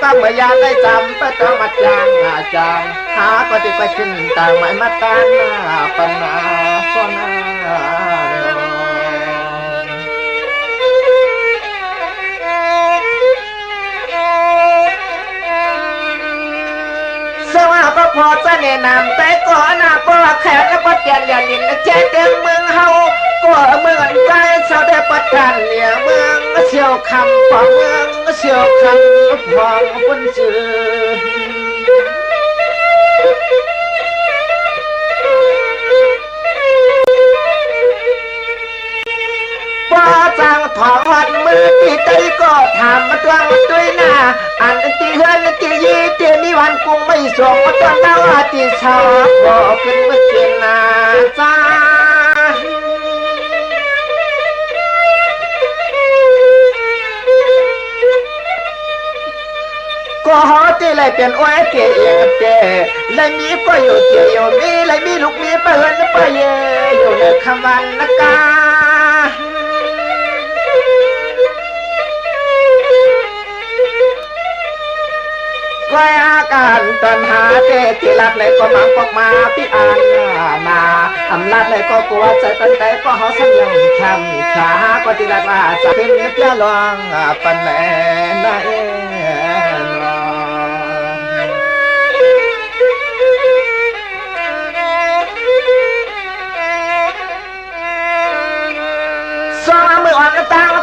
ก็เมื่อยามได้จำก็ต้องมาจางจางหาก็ติดไปขึ้นต่างหมายมาตาหน้าปัญหาก็น่าสว่าก็พอจะแนะนำแต่ก่อนนะก็แขกแล้วก็เปลี่ยนเรียนลินเจ๊เต็งเมืองเฮาก็เมืองใจเสาได้ประทานเนี่ยเมืองเชี่ยวคำพอเมืองเชี่ยวคำพองคนจือพอจังถองหัดมือที่ใจก็ทำมาตัวมาด้วยหน้าอันที่เฮือนที่ยี่ที่มีวันกุ้งไม่ส่งมาตัวหน้าว่าที่ชาก็เป็นเมื่อเกินนาจ้าก็หอที่เลยเป็นอ้อยเกยเตเลยมีก็อยู่เกี่ยวมีเลยมีลูกมีเปิดไปเยอยู่ในคำวันนักกาไว้อาการตัณหาเตติลัดเลยก็มังกอกมาพี่อ่านนาอำลาดเลยก็กลัวใจตั้งแต่ก็หอสัญญาคำขาก็ติลัดว่าจะเป็นเจ้าลองปันแหน่นาเ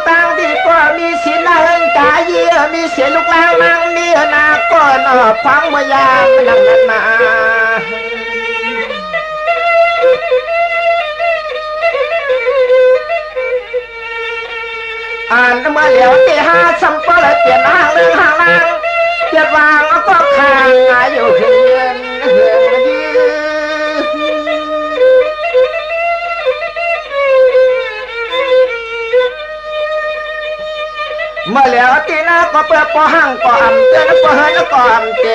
ตั้งที่ก็มีศีลเอิงกายเยี่ยมีเสียลูกแรงนั่งมีนาก่อนฟังเมื่อยามนั่งนัดมาอ่านเมื่อเหลียวที่ห้าสัมปะเลยเปลี่ยนห้างเรื่องห้างนั่งเปลี่ยนวางก็ข้างอยู่เฮือนยืเมื่อแล้วที่น่าก็เปิดปอหั่งก็อ่ำเตือนก็เฮินก็อ่ำเจ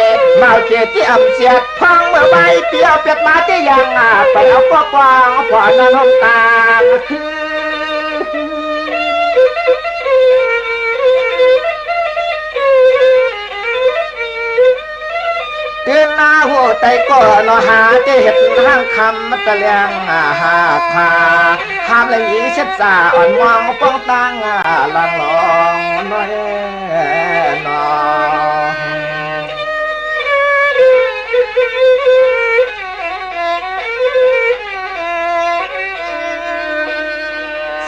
มาเจที่อ่ำเสียดพังเมื่อใบเปียวเปียกมาที่ยังไปเอาก็กวางขวานนนตาเตือนหน้าหัวใจก็นอหาจะเห็ดห้างคำมัตเลียงหาคาห้ามเลยหญิงเช็ดสาอ่อนมองป้องตั้งลังลองน้อยนอ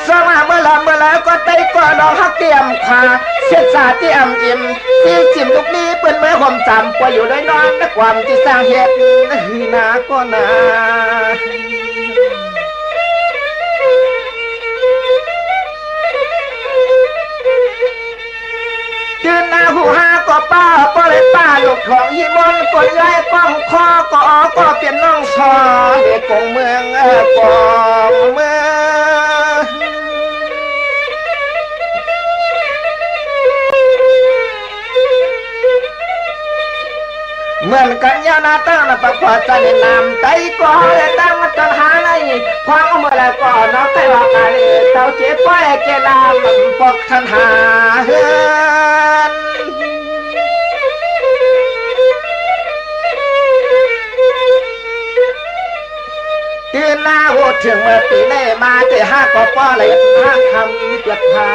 สว่าเมื่อแล้วก็ไตก็ดอกฮักเตรียมขวาเช็ดสาที่อ่ำอิ่มที่จิมลูกนี้เปิ้นเมื่อความจำกว่าอยู่ได้นอนและความที่สร้างเหตุหือนาก็นาจืนนาหูหาก็ป้าก็เลยป้าลูกของยี่มนก็ย้ายป้องคอก็เปลี่ยนน้องชอเด็กกงเมืองกองเมืองเหมือนกันยานาตั้งนะประกอบใจนำใจก็เลยตั้งตัณหาในควางเมื่อไรก็น้องไปว่ากันเต้าเจ็บป้อยเจลามันปกทันหาเฮือนยืนหน้าหัวถึงเมื่อปีเล่มาแต่ห้าก็ป้อเลยห้างคำเจ็บพา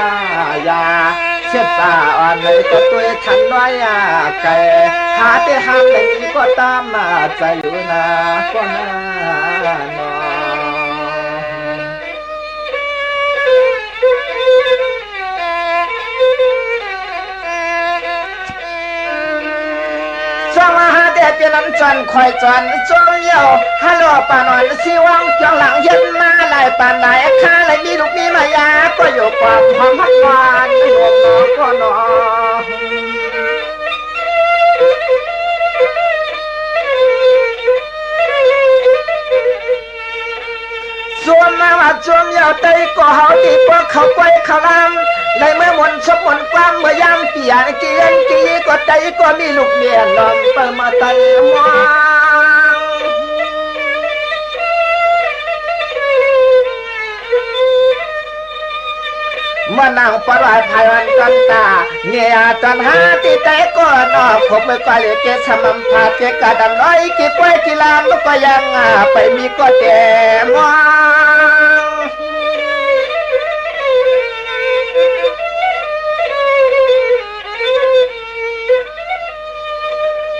ยาเช็ดตาอ่อนเลยก็ตัวทันน้อยแก่หาแต่ห้ามเลยก็ตามมาใจอยู่นาก็น่านอสมาหาเดชเป็นน้ำจันคอยจันจมเยี่ยวฮัลโหลป่านอนสิวังจ้องหลังเย็นมาลายป่านไหนข้าเลยมีลูกมีมายาก็อยู่ความหอมพักหวานไม่หอมหนอก็หนอส่วนมาว่าจมเยี่ยวไตก็เฮาตีพวกเขาไปเขาลำเลยเมื่อมนชบมนความเมื่อยามเปียนเกียนกีก็ใจก็มีลูกเมียนอนเปิดมาไตมอง เมื่อนางปลายภายวันจันตาเนี่ยจันหาที่ใจก็นอกผมไม่ก็เลยเกสมัมพาเจกาดันน้อยกี่ป่วยกี่ลามก็ยังไปมีก็แต่มอง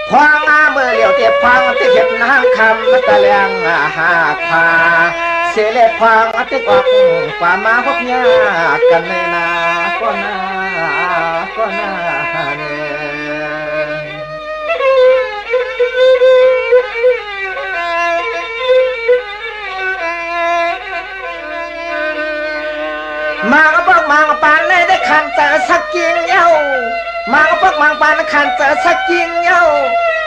พองเมื่อเหลียวเตียพองที่เห็นนางคำตะเลียงหาพาเสเลพองที่ออกกว่ามาพบยากันในนาก็นามาก็บอกมาปานเลยได้ขันเจอสักกินเย้ามาก็บอกมาปานขันเจอสักกินเย้า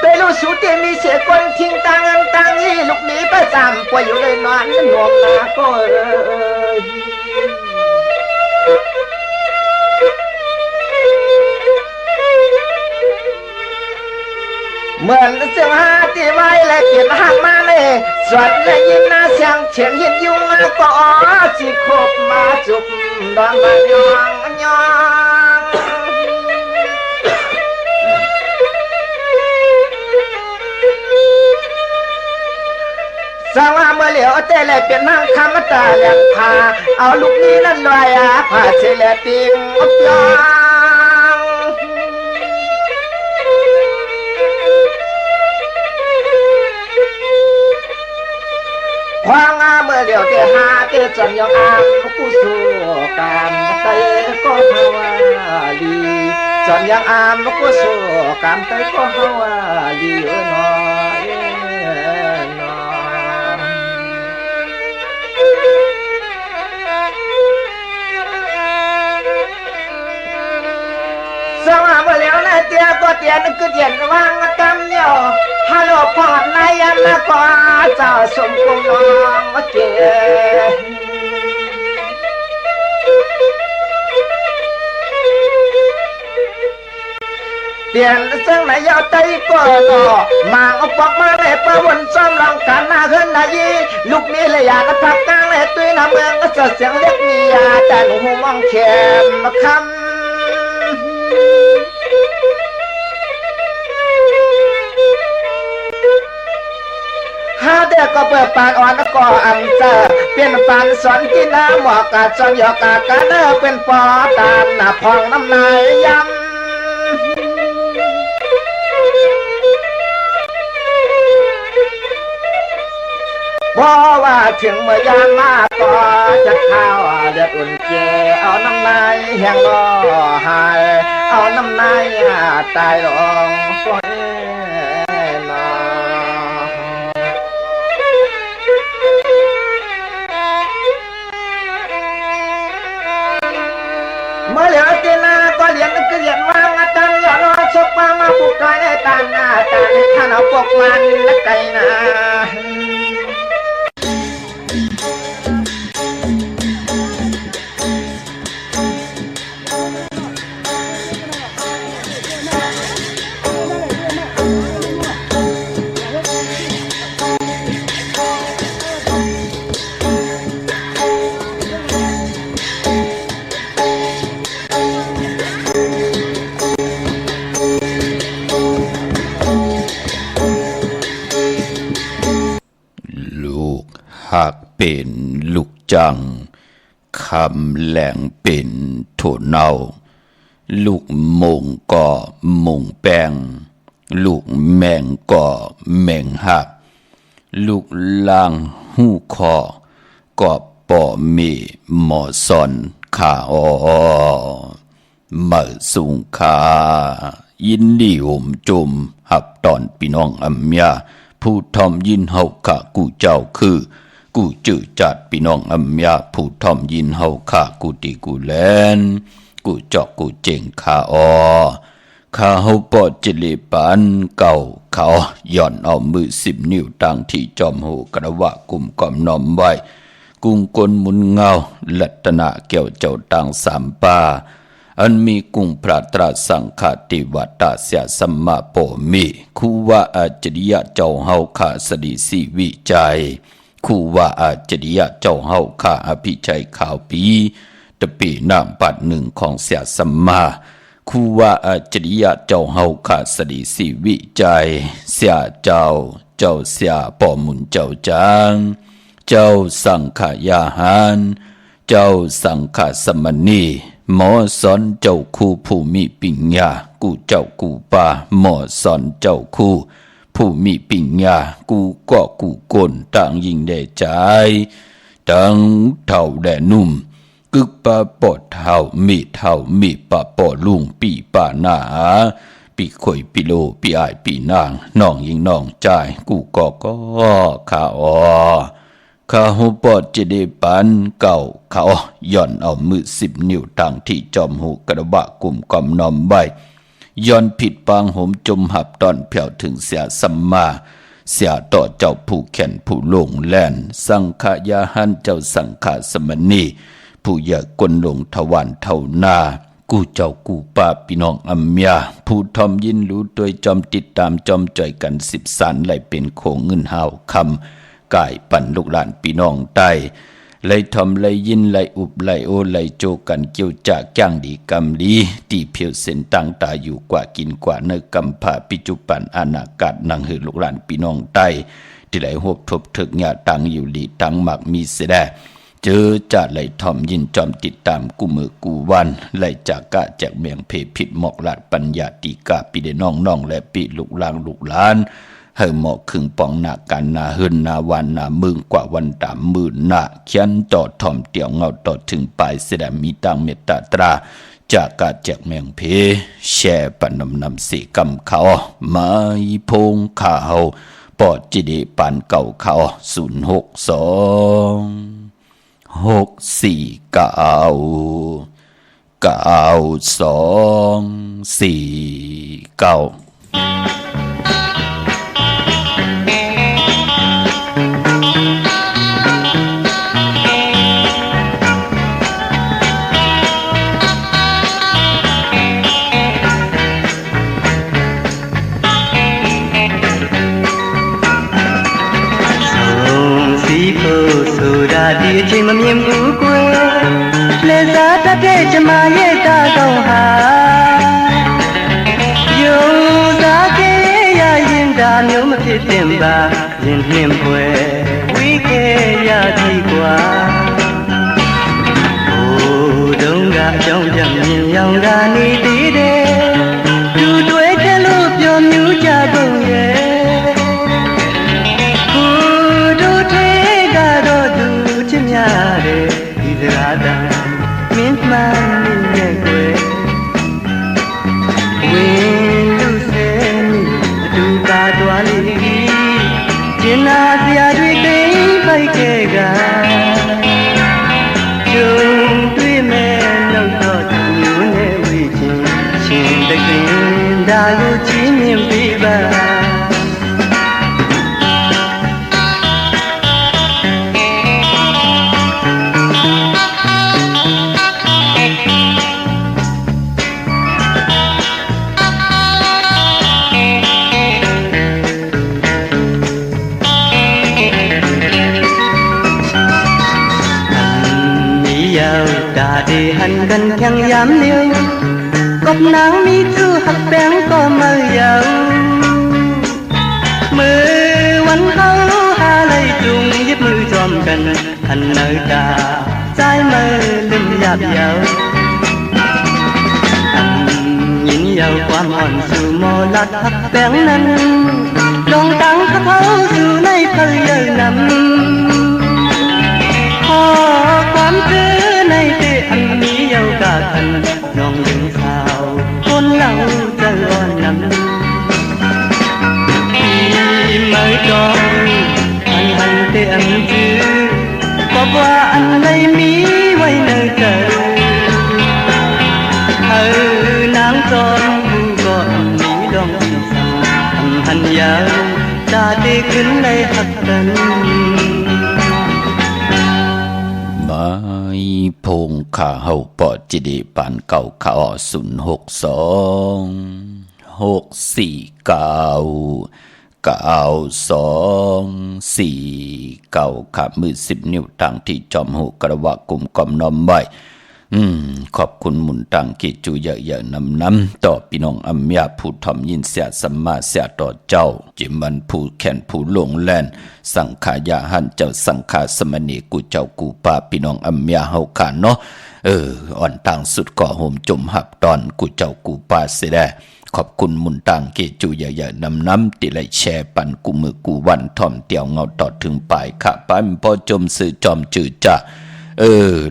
โดยรู้สูตรมีเสียคนทิ้งตังยี่ลูกนี้ประจำป่วยอยู่เลยนอนหน่วงนาก็เหมือนเสียงหาที่ไว้และเขียนห่างมาเลยส่วนและยินหน้าเสียงเฉียงยินยุงก็สิคบมาจุบดอนมายองสาวเมื่อเหลียวเตะเลยเป็นนางคำตาแหลมพาเอาลูกนี้นั่นลอยพาเฉลติงอบยองความเมื่อเหลียวเตะหาเตะจนยองอามผู้สู้การเตะก็ฮาวาลีจนยองอามผู้สู้การเตะก็ฮาวาลีน้อยสาวเมื่อเหลียวในเตียก็เตียนคือเตียนวางกำเนียวฮัลโหลพอดนายยันละก็เจ้าสมกุงน้องเก๋เตียนซึ่งนายยาวใจก็ต่อมาเอาปอกมาเลยประวนซ้อมลองกันหน้าขึ้นนายลูกนี้เลยอยากพักกลางเลยตุ้ยน้ำเมืองก็จะเสียงเล็กมียาแต่หนูมองแคมมาคำหาเด็กก็เปิดปานอ่อนก็อันเจอเป็นปานสอนกินน้ำหมอกกาจอนหยอกกากันเป็นปอตามหน้าพองน้ำนายยำเพราะว่าถึงเมื่อยามมาก็จะข้าวเดือดอุ่นเจเอาน้ำนายแห้งรอหายเอาน้ำนายตายลงฝนเมื่อเหลือตีนาก็เหรียญก็เหรียญวางตังอย่ารอชกมาปลุกใจในตาหน้าตาในท่านเอาปกมันและไก่นาหากเป็นลูกจังคำแหลงเป็นโถเนาลูกมงก็มงแปงลูกแมงก็แมงหักลูกล่างหูคอก็ป่อเมหมอซอนขามาสุงขายินดีโอมจมหับตอนพี่น้องอัมยาผู้ทอมยินเฮาขะกูเจ้าคือกูจื้อจัดพี่น้องอัมยาผู้ทอมยินเฮาขะกูติกูแลนกูจอกกูเจ๋งขาข้าเฮาปอดจิลิปันเก่าเขาย่อนเอามือ10 นิ้วตั้งที่จอมหูกระวะกุมกอมน้อมไว้กุงกลมุนเงาลัตนะเกี่ยวเจ้าตังสามป่าอันมีกุงพระตรัสสังฆติวัตตาเสียสัมมาโปมิคูว่าอาจริยะเจ้าเฮาขาสดิสีวิจัยคูว่าอาจริยะเจ้าเฮาขาอภิชัยข่าวปี ตะปีนามปัดหนึ่งของเสียสัมมาคูว่าอาจริยะเจ้าเฮาขาสดีสีวิจัยเสียเจ้าเสียป่อมุนเจ้าจางเจ้าสังขยาหารเจ้าสังขสมณีหมอสอนเจ้าคู่ผู้มีปิญญากูเจ้ากูป่าหมอสอนเจ้าคู่ผู้มีปิญญากูก็กูกลต่างยิ่งได้ใจตั้งเท่าแดนุ่มกึกปะปอดเท่ามีปะปอลุงปีป่าหน้าปีข่อยปีโลปีอายปีนางน้องยิงน้องใจกูก็ข้าข้าหูปอดจะได้ปันเก่าเขาย่อนเอามือ10 นิ้วทางที่จอมหูกระบะกลุ่มกำนอมไว้ย้อนผิดปางหมจมหับตอนเพียวถึงเสียสัมมาเสียต่อเจ้าผู้แข่นผู้ลงแล่นสังขยาหันเจ้าสังขสมณีผู้อยากกลลงทวันเท่านากูเจ้ากูป้าพี่น้องอัมยาผู้ทอมยินรู้โดยจอมติดตามจอมจ่อยกัน10 สารไหลเป็นโขงเงินหาวคำกายปั่นลูกหลานพี่น้องใต้ไหลทอมไหลยินไหลอุบไหลโอไหลโจกันเกี่ยวจากจ้างดีกำลีตีเพียวเส้นตั้งตาอยู่กว่ากินกว่าเนื้อกำผาปิจุปันอนาคตนังหือลูกหลานพี่น้องใต้ที่ไหลหบทบถึกหยาตังอยู่ลีตังหมักมีเสดเจอจะไหลทอมยินจอมติดตามกูมือกูวันไหลจากกะแจกเมียงเพผิดหมอกลาดปัญญาติกาปีเดน้องและปีลูกหลานลูกหลานให้หมอกขึงปองหน้ากันหน้าเฮินหน้าวันหน้ามึงกว่าวันตามมื่นหน้าเขียนต่อทอมเตี่ยวเงาต่อถึงปลายเสดมีตังเมตตาตราจากกะแจกเมียงเพแช่ปันนำสีกำเขาไม่พงข่าวปอดจิเดปันเก่าเขา0629249ဒီအချိန်မမြင်ဘူးကွယ်လက်စားတတ်တဲ့ကျမရဲ့တာကောင်းဟာယုံစားခဲ့ရရင်ဒါမျိုးမဖြစ်သင့်ပါရင်နှင်းပွဲဝေးခဲ့ရသည်ကွာဟိုတုန်းကအကြောင်းပြမြင်ရောင်ကနေသေးတယ်သူတွေ့ခဲ့လို့ပြောမြူးကြကုန်ရဲ့ဒီစကားတန်မင်းမှန်နေကွယ်ဝင်းလူစဲမိအတူပါသွားလိကျင်နာစရာတွေသိမ့်ပိုက်ခဲ့ကကျုံတွေ့မဲ့နှုတ်တော့သူမျိုးနဲ့ဝေးချင်းရှင်တကင်းဒါကိုချီးမြှင့်ပေးပါหันกันยังย้ำเดียวกบนางมีจูหักแป้งก็มาเยามือวันเขาหาเลยจุงยึดมือจอมกันหันเนยตาใจมือลืมหยาบเยายินเยาความอ่อนสู่โมลัดหักแป้งนั้นลงตั้งเขาสู่ในเพลเยนำขอความเจอในเตอันนี้เยาวกาคันน้องยิงสาวคนเล่าจะร้อนนำที่ไม่ต้องอันเตอันจื้อบอกว่าอันไหนมีไว้ในใจนางจอมผู้ก่อนนี้ดองที่สาวหันยาวตาเตขึ้นในหักกันพงข้าเฮาปอจิเดปานเก่าข้า062 649922449ขามือ10 นิ้วทางที่จอมหูกระวะกลุ่มกอมน้อมไว้ ขอบคุณหมุนตังกิจูเยอะๆน้ำต่อพี่น้องอัมยาผู้ทำยินเสียสัมมาเสียต่อเจ้าจิมันผู้แขนผู้ลงแลนสังขายาหันเจ้าสังขาสมณีกูเจ้ากูป่าพี่น้องอัมยาเฮาขาเนาะอ่อนต่างสุดก่อโหมจมหับตอนกูเจ้ากูป่าเสียได้ขอบคุณมุนตังเกจูเยอะๆน้ำติไลแชร์ปันกูมือกูวันท่อมเตียวเงาต่อถึงปลายข้าปันพอจมสื่อจอมจืดจ้า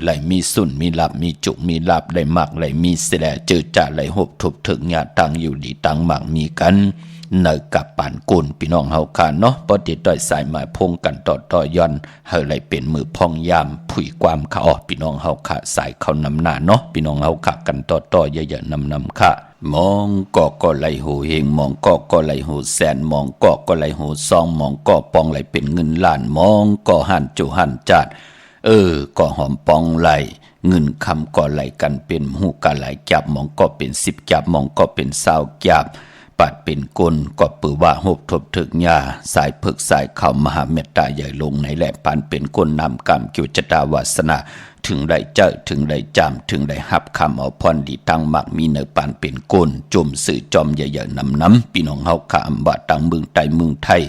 ไหลมีสุนมีหลับมีจุกมีหลับไหลหมักไหลมีเสดเจอจ่าไหลหบทุบถึงญาตังอยู่ดีตังหมักมีกันเนยกับปานกุนพี่น้องเฮาคาเนาะปอติดต่อยสายหมายพงกันต่อย่อนเฮาไหลเป็นมือพองยามผุยความขาออกพี่น้องเฮาคาสายเขานำหน้าเนาะพี่น้องเฮาคากันต่อเยอะๆนำค่ะมองก็ไหลหูเฮงมองก็ไหลหูแสนมองก็ไหลหูซองมองก็ปองไหลเป็นเงินล้านมองก็หันจุหันจัดก็หอมปองไหลเงินคำก็ไหลกันเป็นหูกะไหลจับมองก็เป็น10จับมองก็เป็น20จับปัดเป็นกลก็ปือว่าหบทบถึกหญ้าสายพึกสายเข้ามหาเมตตาใหญ่ลงในแหละปานเป็นกลนำกรรมกิจตาวาสนาถึงได้เจอถึงได้จำถึงได้หับคำเอาพรดีตั้งมักมีเนื้อปานเป็นกลจมสื่อจอมใหญ่ๆน้ำพี่น้องเฮาขาอำบาตังเมืองใต้เมืองไทย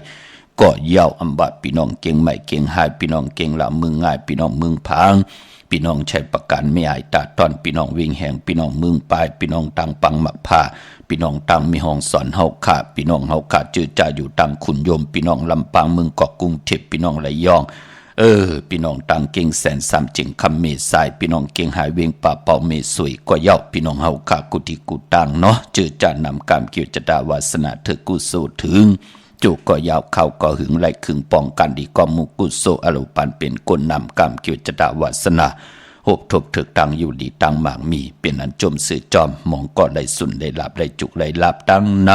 ก็เย้าอำบาพี่น้องเก่งใหม่เก่งหายพี่น้องเก่งละเมืองง่ายพี่น้องเมืองพางพี่น้องใช้ประกันไม่อายตาตอนพี่น้องวิ่งแห่งพี่น้องเมืองปลายพี่น้องตังปังมักผ้าพี่น้องตังมีห้องสอนเฮาขาพี่น้องเฮาขาจือจ่าอยู่ตังขุนยมพี่น้องลำปางเมืองเกาะกรุงเทพพี่น้องระยองพี่น้องตังเก่งแสนสามจิงคำเมสายพี่น้องเก่งหายเวียงป่าเป่าเมสวยก็เย้าพี่น้องเฮาขากุฏิกุตังเนาะจือจ่านำกรรมเกี่ยวจตาวาสนาเถอกุโสถึงจุกก็ยาวเข้าก็หึงไหลขึงป้องกันดีก็มุกุโสอรุปันเป็นกลนำกรรมเกี่ยวจตาวาสนาหบทบถึกตังอยู่ดีตังหมากมีเป็นอันจมสื่อจอมมองก็ไหลสุนได้หลับได้จุกได้หลับตั้งน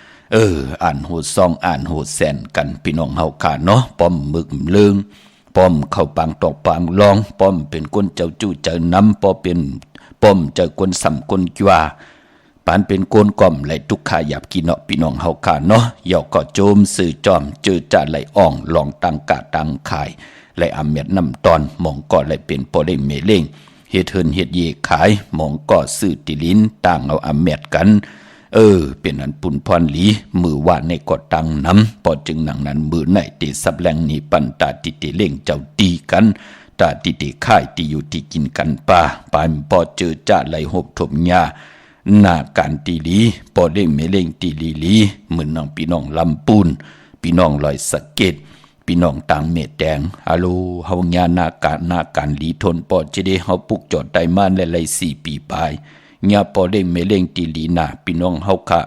ำอ่านโหดซองอ่านโหดแสนกันพี่น้องเฮาขาเนาะป้อมมึกเลืองป้อมเข้าปางตอกปางลองป้อมเป็นก้นเจ้าจู่เจ้าน้ำป้อเป็นป้อมเจ้าก้นสัมก้นจัวปานเป็นก้นก่อมไหลทุกขาหยับกินเนาะพี่น้องเฮาขาเนาะเยาก็โจมสื่อจอมเจอจ่าไหลอ่องลองตังกะตังขายไหลอำเม็ดน้ำตอนมองก็ไหลเป็นปอได้เมเล่งเฮ็ดเฮินเฮ็ดเยขายมองก็ซื้อติลิ้นต่างเอาอำเม็ดกันเป็นอันปุ่นพรหลีมือว่าในกอดตังน้ำพอจึงหนังนั้นมือไหนตีสับแรงนี้ปันตาติติเล่งเจ้าตีกันตาติติค่ายตีอยู่ที่กินกันป่าปานพอเจอจ่าไหลหบถมหญ้าหน้าการตีลีพอเล่งเมเล่งตีลีเหมือนน้องพี่น้องลำปูนพี่น้องลอยสะเก็ดพี่น้องต่างเม็ดแดงฮัลโหลเฮาญานาการลีทนปอจะได้เฮาปุกจอดได้มาหลาย4ปีปลายญาปอเล่งเมเล่งตีลีนาพี่น้องเฮาค่ะ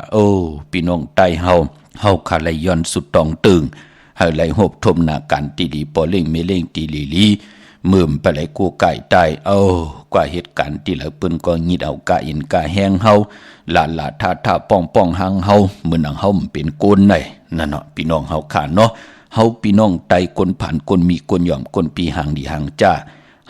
พี่น้องใต้เฮาค่ะไหลย้อนสุดตองตึงให้ไหลหบทมนาการตีลีปอเล่งเมเล่งตีลีมื่มไปไหลกูไก่ใต้กว่าเหตุการณ์ที่เหลือปืนก็งิดเอากะอินกะแห้งเฮาลาท่าป้องหางเฮาเหมือนหนังเฮาเป็นโกนไหนนั่นเนาะพี่น้องเฮาค่ะเนาะเฮาพี่น้องไตคนผ่านคนมีคนยอมคนปีหางดีหางจ้า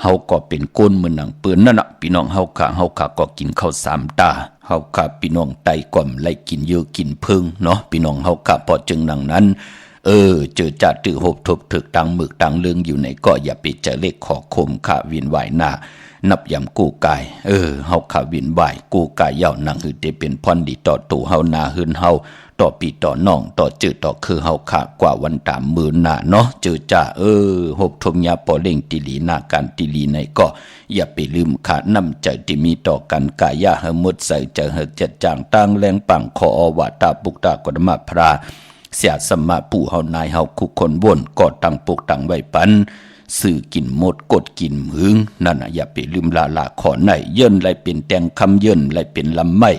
เฮาก็เป็นก้นเหมือนหนังปืนนั่นน่ะพี่น้องเฮาค่ะก็กินข้าว3ตาเฮาค่ะพี่น้องไตก่อมไล่กินเยอะกินเพิ่งเนาะพี่น้องเฮาค่ะพอจึงหนังนั้นเจอจ่าตื้อหบทบถึกตังหมึกตังเลืองอยู่ไหนก็อย่าไปเจอเลขขอคมค่ะเวียนไหวหน้านับยำกู้กายเฮาค่ะเวียนไหวกู้กายเย้านังหือได้เป็นพรดีต่อตู่เฮานาหืนเฮาต่อปีต่อน้องต่อจืดต่อคือเฮาขากว่าวันตามมือหน้าเนาะเจอจ่าหบทมยาปอเล่งติลีนาการติลีในก็อย่าไปลืมขาน้ำใจที่มีต่อกันกายาเฮมดใส่ใจเฮจัดจางตั้งแรงปังขออวตาปุกตากฎมาพราเสียสมมาผู้เฮานายเฮาคุกคนวนก็ตั้งปกตั้งไว้ปันสื่อกินหมดกดกินหึงนั่นน่ะอย่าไปลืมลาขอไหนเยินไหลเป็นแตงคำเยินไหลเป็นลำไม้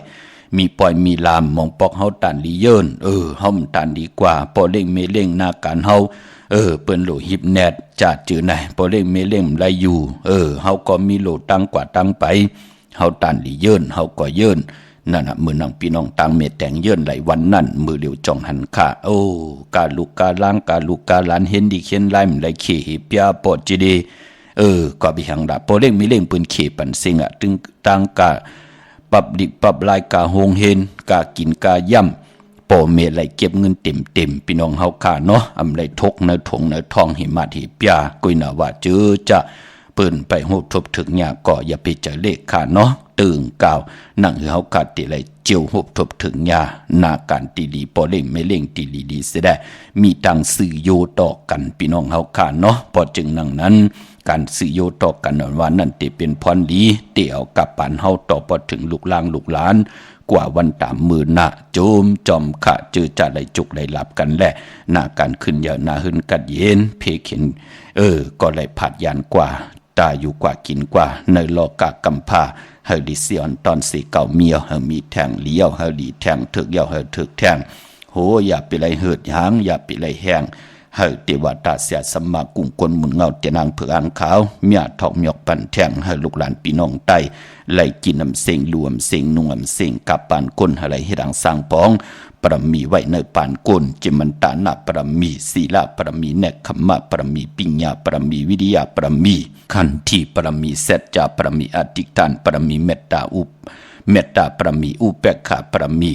มีปล่อยมีลามมองปอกเฮาตานลีเยินเฮามันตานดีกว่าปอเล่งเมเล่งนาการเฮาเปิ้นโหลหิบแนดจาดจือไหนปอเล่งเมเล่งไหลอยู่เฮาก็มีโหลตั้งกว่าตั้งไปเฮาตานลีเยินเฮาก็เยินนั่นน่ะมือนังพี่น้องต่างเม็ดแต่งเยื่นไหลวันนั่นมือเหลียวจ่องหันค่ากาลูกกาล้างกาลูกกาหลานเห็นดีเขียนไล่มไหลเขหิปยาปอดจีดีก็บิหังดาปอเล่งมีเล่งปืนเขปันสิงอ่ะตึงต่างกาปรับดิปรับลายกาโฮงเฮนกากินกาย่ำปอเมไหลเก็บเงินเต็มพี่น้องเฮาค่าเนาะอำไหลทกเนื้อถงเนื้อทองหิมาหิปยากุยนาว่าเจอจะ เปิ้นไปโหดทบถึงยาก็อย่าไปเจอเลขค่ะเนาะตึงกาวนั่งเฮากัดติไหลเจียวโหดทบถึงยานาการตีดีปอเล่งไม่เล่งตีดีเสียได้มีตังสื่อโยต่อกันพี่น้องเฮาค่ะเนาะพอจึงนั่งนั้นการสื่อโยต่อกันว่านั่นติเป็นพรดีเตี่ยวกับปานเฮาต่อพอถึงลูกหลางลูกหลานกว่าวันตามมือหน้าโจมจอมขะเจอจะได้จุกได้หลับกันแหละหน้าการขึ้นเยอะหน้าหึนกัดเย็นเพเข็นก็เลยผัดยานกว่าตาอยู่กว่ากินกว่าในโลกากำพาเฮาดิเซียนตอนสีเก่าเมียวเฮามีแทงเลี้ยวเฮาดีแทงถึกเยาเฮาถึกแทงโหอย่าไปไรเหิดหางอย่าไปไรแห้งเฮาเทวตาเสียสมมากุ่งคนหมุนเงาเตนางเผืออันขาวเมียทอกหยอกปันแทงเฮาลูกหลานพี่น้องไตไล่กินน้ำเสียงรวมเสียงนุ่งเสียงกับปานก้นอะไรให้ดังสร้างปองปรมีไว้ในปานก้นจิมันตานาปรมีศีลาปรมีเนคขมะปรมีปิญญาปรมีวิริยะปรมีขันธ์ปรมีเสจจาปรมีอธิฐานปรมีเมตตาเมตตาปรมีอุเบกขาปรมี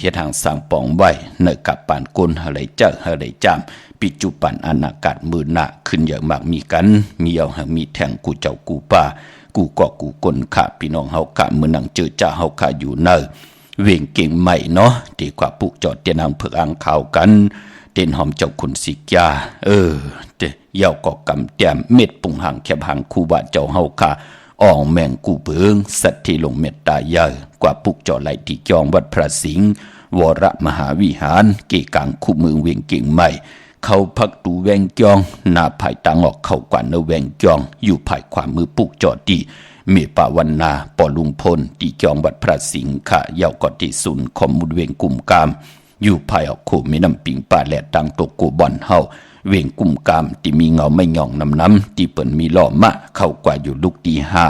เฮ็ดทางสร้างปองไว้ในกับปานก้นอะไรเจ้าอะไรจามปัจจุบันอนาคตมือหน้าขึ้นอย่างมากมีกันมีเอาหามีแทงกูเจ้ากูป่ากูก็กูกลข้าพี่น้องเฮาข้ามือนังเจอจ้าเฮาข้าอยู่เนอเวียงเก่งใหม่เนาะดีกว่าปุกจอดเตนางเผือกอ่างข่าวกันเต้นหอมเจ้าคุณสิกยาเยาก็กำแต้มเม็ดปุ่งหางแคบหางคูบาเจ้าเฮาข้าอ่องแมงกูเบิงสัตที่ลงเมตตาเยอะกว่าปุกจอดไหลที่จองวัดพระสิงห์วรมหาวิหารเกกังคู่มือเวียงเก่งใหม่เขาพักตูแวงจองหน้าภายตางออกเข้ากว่าเนแวงจองอยู่ภายขวามือปุกจอดดีเมปาวันนาปอลุงพลที่จองวัดพระสิงห์ค่ะเยาวกอติสุนคอมมุดเวงกุมกามอยู่ภายออกโคมีน้ำปิงป่าแหลตังตกกูบ่อนเฮาเวงกุมกามที่มีเงาไม่หย่องน้ำที่เปิ่นมีล้อมะเข้ากว่าอยู่ลูกที่ห้า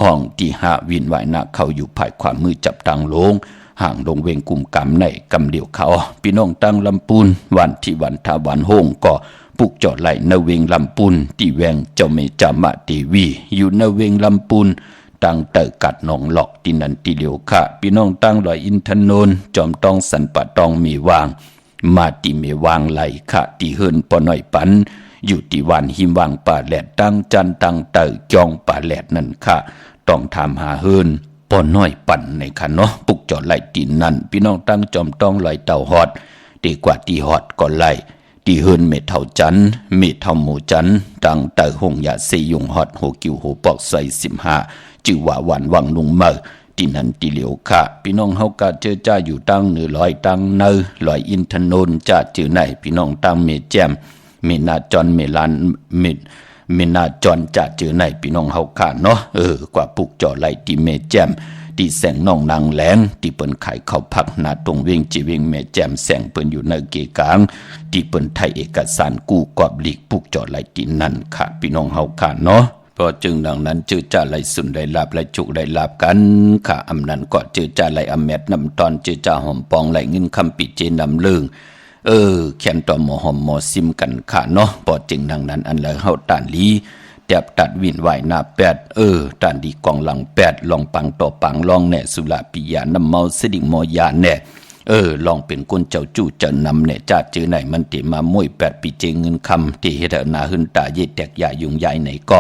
ห้องที่ห้าวินไหวหน้าเขาอยู่ภายขวามือจับตังลงห่างลงเวงกุมกามในกำเดียวเขาพี่น้องตั้งลำปูนวันที่วันทาวันโฮงก็ปุกจอดไหลในเวงลำปูนที่แวงเจ้าเมจามะตีวีอยู่ในเวงลำปูนตั้งเตอกัดหนองหลอกที่นันที่เหลียวค่ะพี่น้องตั้งลอยอินทนนท์จอมต้องสันปะตองมีวางมาที่เมวางไหลค่ะที่เฮินปอน้อยปันอยู่ที่วันหิมวางป่าแหลดตั้งจันตั้งเตอจองป่าแหลดนั่นค่ะต้องทำหาเฮินปอน้อยปั่นในคันเนาะปุกจอดไหลตีนนั่นพี่น้องตั้งจอมต้องลอยเต่าฮอดดีกว่าตีฮอดก็ไหลตีเฮินเมเท่าจันเมเท่าหมูจันตั้งเต่าหงยาเสยงฮอดโหกิวโหปอกใส่15จือว่าหวานวังนุงเมอที่นันตีเหลียวค่ะพี่น้องเฮากะเจอจ้าอยู่ตั้งเหนือลอยตั้งเนอลอยอินทนนท์จ้าจือไหนพี่น้องตั้งเมแจมเมนาจอนเมลานเมนาจอนจ้าจือไหนพี่น้องเฮาค่ะเนาะกว่าปุกจอไหลที่เมแจมที่แสงน้องนางแหลงที่เปิ้นขายข้าวผักนาตรงเวงจีเวงแม่แจมแสงเปิ้นอยู่ในเกกางที่เปิ้นไทยเอกสารกู้กอบหลีกปุกจอไหลที่นั่นค่ะพี่น้องเฮาค่ะเนาะพอจึงดังนั้นเจอจ่าไหลสุนได้ลาบไหลจุกได้ลาบกันค่ะอำนั้นก็เจอจ่าไหลอแมดนำตอนเจอจ่าหอมปองไหลเงินคำปิเจนำเลิงแค้นต่อหมอหอมหมอซิมกันค่ะเนาะพอจึงดังนั้นอันแล้วเฮาตานลีแตบตัดวินไหวหน้า8ตานดีกองหลัง8ลองปังต่อปังลองแน่สุราปิยาน้ำเมาสดิ่งมอยาแน่ลองเป็นคนเจ้าจู่เจ้านำเนี่ยจ้าจื้อไหนมันติมามวย8ปีเจงเงินคำที่เฮ็ดหน้าหึนตาเยแตกยายุงใหญ่ไหนก็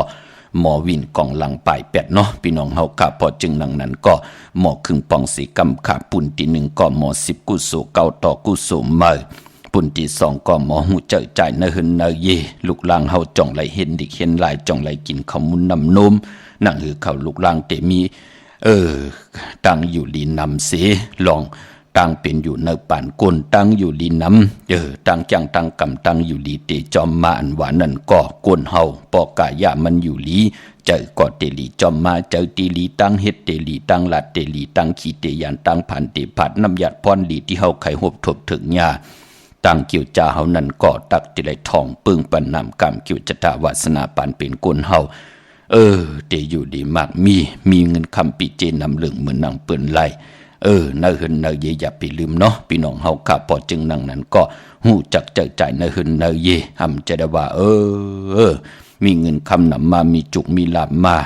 หมอวินกองหลังปลาย8เนาะพี่น้องเฮาค่ะพอจึงดังนั้นก็หมอครึ่งปองสีกำขาปุ่นที่1ก็หมอ10กุโส9ต่อกุโสมาปุ่นที่2ก็หมอหูเจอใจในหึนในเยลูกลางเฮาจ่องไหลเห็นดิเห็นลายจ่องไหลกินข้าวมุนน้ำนมนั่งหือเขาลูกลางเตมีตั้งอยู่ลีนำเสลองตั้งเป็นอยู่ในป่านก้นตั้งอยู่ลีน้ำตั้งจังตั้งกำตั้งอยู่ลีเตจอมมาอันหวานนั่นก็ก้นเฮาปอกายามันอยู่ลีเจอก็เตลีจอมมาเจอตีลีตั้งเฮ็ดเตลีตั้งลัดเตลีตั้งขี้เตยันตั้งพันเตผัดน้ำยัดพรลีที่เฮาไข่หบทบถึงยาตั้งเกี่ยวจ่าเฮานั่นก็ตักติไหลทองปึ้งปันนำกำเกี่ยวจตาวาสนาปานเป็นก้นเฮาเตอยู่ดีมากมีเงินคำปีเจนำเรื่องเหมือนนางเปิ้นไล่นาหึนนาเยอย่าไปลืมเนาะพี่น้องเฮาค่ะพอจึงนั่งนั้นก็ฮู้จักเจอใจนาหึนนาเยหำจะได้ว่ามีเงินคำนำมามีจุกมีลาบมา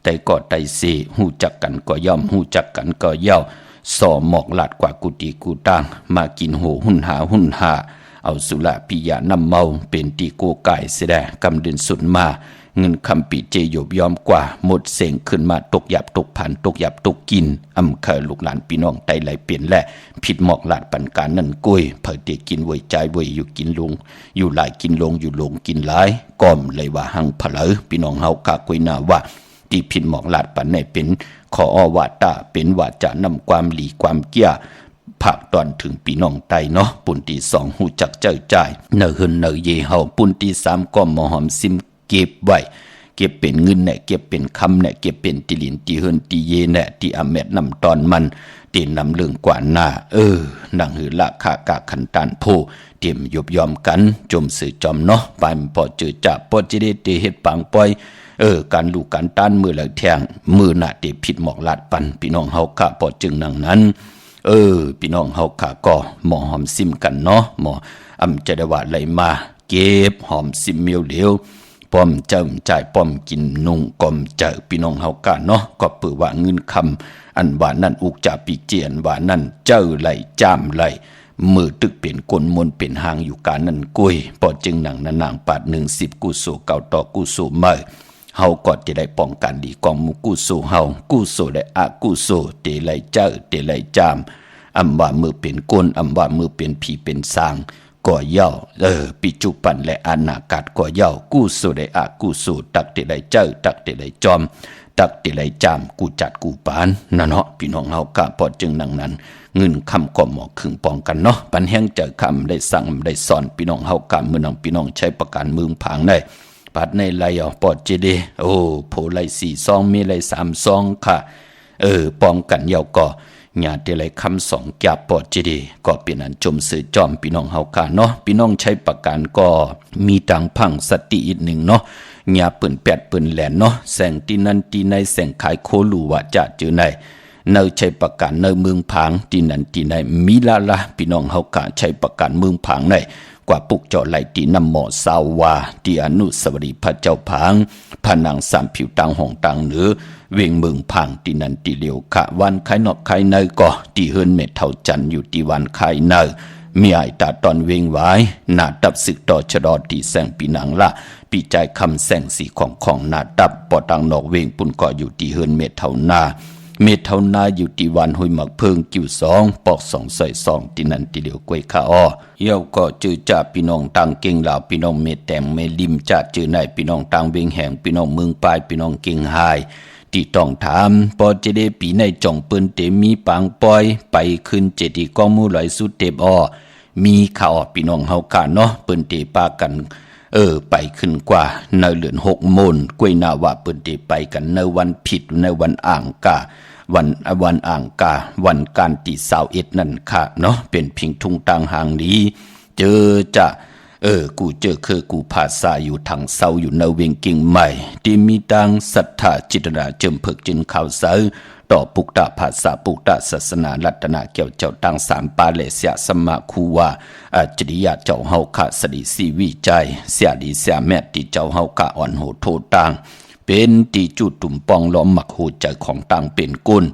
แต่ก็ไตเสฮู้จักกันก็ย่อมฮู้จักกันก็ย่อสอหมอกลาดกว่ากุฏิกูตังมากินโหหุ่นหา เอาสุราปิยานำเมาเป็นตีโกไก่เสดกำเดินสุนมาเงินคำปีเจยบยอมกว่าหมดเสียงขึ้นมาตกหยับตกผ่านตกหยับตกกินเคยลูกหลานพี่น้องไตไหลเปลี่ยนแหละผิดหมอกหลาดปันการนั่นกุ้ยเผยเตกินไว้ใจไว้อยู่กินลงอยู่หลายกินลงอยู่ลงกินหลายก้อมเลยว่าหังเผลอพี่น้องเฮากะกุยนาว่าที่ผิดหมอกหลาดปันในเป็นขอวาตาเป็นวาจานำความหลีความเกี้ยภาคตอนถึงพี่น้องไตเนาะปุ่นที่สองหูจักเจ้าจ่ายเนอหึนเนอเยเฮาปุ่นที่สามก็มหอมซิมเก็บไว้เก็บเป็นเงินเนี่ยเก็บเป็นคำเนี่ยเก็บเป็นติลินติเฮินติเยเนี่ยที่อเมดนำตอนมันตีนำเรื่องกว่าหน้านังหือละขากะขันตานโพเตรียมยบยอมกันจมสื่อจอมเนาะไปพอเจอจะพอจิได้เตเฮ็ดปังปอยการลูกการต้านมือแล้วแทงมือหน้าเตผิดหมอกลาดปันพี่น้องเฮาค่ะพอจึงนังนั้นพี่น้องเฮาค่ะก็หมอหอมซิมกันเนาะหมอจะได้ว่าไหลมาเก็บหอมซิมเมียวเหลวป้อมเจิมจ่ายป้อมกินนุ่งกอมเจอพี่น้องเฮากะเนาะก็เปือว่าเงินคำอันว่านั่นอุกจ่าปีเจียนว่านั่นเจ้าไหลจ้ามไหลมือตึกเป็นกลมนเป็นหางอยู่การนั่นกุยพอจึงหนังนางปาด10กุโสเก่าต่อกุโสเมื่อเฮาก็จะได้ป้องกันดีกองมุกุโสเฮากุโสได้อากุโสเตไหลเจ้าเตไหลจามว่ามือเป็นกลว่ามือเป็นผีเป็นสางก่อเย่าปิจุปันและอนาคตก่อเย่ากู้สุได้อากู้สุตักเตไดเจ้าตักเตไดจอมตักเตไดจามกูจัดกูปานนั่นเนาะพี่น้องเฮากะพอจึงนังนั้นเงินคำก่อหมอขึงป้องกันเนาะปันแห้งเจอคำได้สั่งได้สอนพี่น้องเฮากะเมื่อนังพี่น้องใช้ประกันมือผางได้ปัดในไลเอาปอดเจเดโผไล4ซองมีไล3ซองค่ะป้องกันเย่าก่อญาติไหลคำ2แก่ปอดเจดีก็เป็นอันจมสื่อจอมพี่น้องเฮากาเนาะพี่น้องใช้ประกันก็มีตังพังสติอีกหนึ่งเนาะญาปืนแปดปืนแหลนเนาะแสงตีนันตีในแสงขายโคลูว่าจะเจอในเนใช้ประกันในเมืองผางตีนันตีในมีละพี่น้องเฮากาใช้ประกันเมืองผางในกว่าปุกเจาะไหลตีน้ำหมอสาวาที่อนุสาวรีย์พระเจ้าผางพระนางสามผิวตังห้องตังเหนือเวงเมืองพังตีนันตีเหลียวขะวันไข่นอกไข่เนยก็ตีเฮินเม็ดเท่าจันอยู่ตีวันไข่เนยมีไอตาตอนเวงไว้หน้าตับสึกต่อชะดอตีแสงปีนังละปีใจคำแสงสีของหน้าตับปอตังนอกเวงปุ่นก็อยู่ตีเฮินเม็ดเท่านาเมทเท่านาอยู่ตีวันหุยหมักเพิงกิ้ว2ปอก2ใส่2ตีนันตีเหลียวกวยข้าอ้อเย่าก็จือจ่าพี่น้องตังเก่งเหล่าพี่น้องเมแตงเมลิมจ่าจือในพี่น้องตังเวงแห่งพี่น้องเมืองปลายพี่น้องเก่งหายที่ต้องถามพอจะได้ปีในจ่องเปิ้นเตมีปางปอยไปขึ้นเจดีกองมูลอยสุดเตบมีข่าวพี่น้องเฮากะเนาะเปิ้นเตปากันไปขึ้นกว่าในเหลือน6 โมงกวยนาว่าเปิ้นเตไปกันในวันผิดในวันอ่างกาวันอ่างกาวันการตี21นั่นค่ะเนาะเป็นพิงทุงต่างหางนี้เจอจะกูเจอคือกูภาษาอยู่ทางเศร้าอยู่ในเวียงกิ่งใหม่ที่มีตังศรัทธาจิตนาเจิมเพิกจินข่าวเสือต่อปุกตะภาษาปุกตะศาสนารัตนาเกี่ยวเจ้าตัง3ปาเลเสียสมาคูว่าจริยาเจ้าเฮาคะสดิสีวิจัยเสียดีเสียแม่ติเจ้าเฮาคะอ่อนโหโทตังเป็นตีจุดตุ่มปองล้อมหมักหูใจของตังเป็นกุล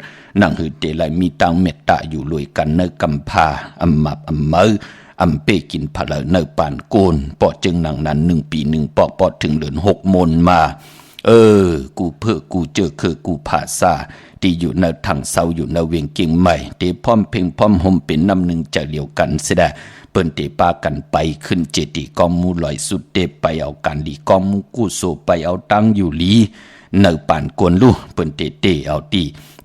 นั่งหือเตไลมีตังเมตตาอยู่ลุยกันในกำพาอัมเมอเปกินพะเลเนปานโกนปอจึงหนังนั้น1 ปี1ปอถึงเหลือน6 โมงมากูเพื่อกูเจอคือกูภาษาที่อยู่ในทางเศร้าอยู่ในเวียงกิ่งใหม่เตพร้อมเพ่งพร้อมห่มเป็นน้ำหนึ่งจะเหลียวกันเสียเปิ้นเตปากันไปขึ้นเจดีกองมูลอยสุดเตไปเอากันดีกองมูกูโซไปเอาตั้งอยู่ลีเนปานโกนลู่เปิ้นเตเอาตี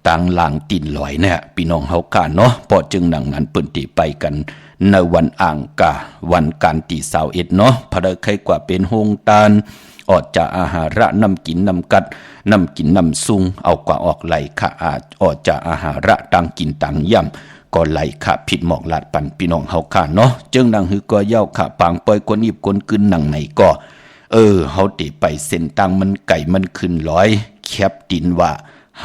ตังลางตินลอยเนี่ยพี่น้องเฮากะเนาะพอจึงหนังนั้นเปิ้นเตไปกันในวันอ่างกาวันการตี21เนาะพะเดใครกว่าเป็นโฮงตาลออกจากอาหาระนำกินนำกัดนำกินนำซุงเอากว่าออกไหลขะอาจออกจากอาหาระตังกินตังย่ำก็ไหลขะผิดหมอกลาดปันพี่น้องเฮากะเนาะจึงดังหือก็เย้าขะปางปล่อยคนอีบคนกึนหนังไหนก็เฮาติไปเส้นตังมันไก่มันขึ้นร้อยแคบดินว่า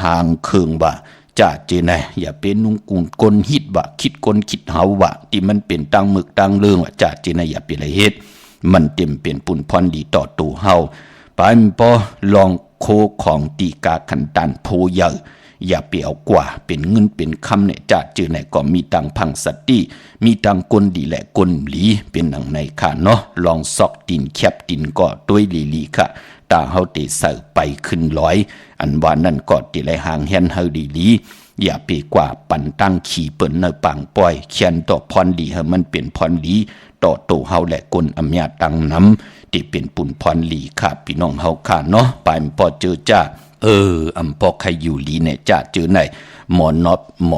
หางเคืองว่าจ่าเจนะอย่าเป็นนุ่งกุนกลฮิตว่าคิดกลคิดเฮาว่าที่มันเป็นตังมึกตังเรื่องว่าจ่าเจนะอย่าเป็นไรเฮ็ดมันเต็มเป็นปุ่นพรดีต่อตัวเฮาปานปอลองโคของตีกาขันตันโพเยอะ อย่าไปเอากว่าเป็นเงินเป็นคำเนี่ยจะจือไหนก็มีตังพังสติมีตังกลดีแหละกลหลีเป็นหนังในค่ะเนาะลองซอกดินแคบดินก็ด้วยลีค่ะตาเฮาติเสิร์ไปขึ้นร้อยอันว่านั่นก็ติไหลหางแฮนเฮาดีลีอย่าไปกว่าปั่นตั้งขี่เปิ้นเนอปังปล่อยเขียนต่อพรดีให้มันเป็นพรดีต่อโตเฮาและกลอำญาตังน้ำที่เป็นปุ่นพรลีค่ะพี่น้องเฮาค่ะเนาะไปพอเจอจ้าอำปอใครอยู่ลีเนี่ยจ้าเจอไหนหม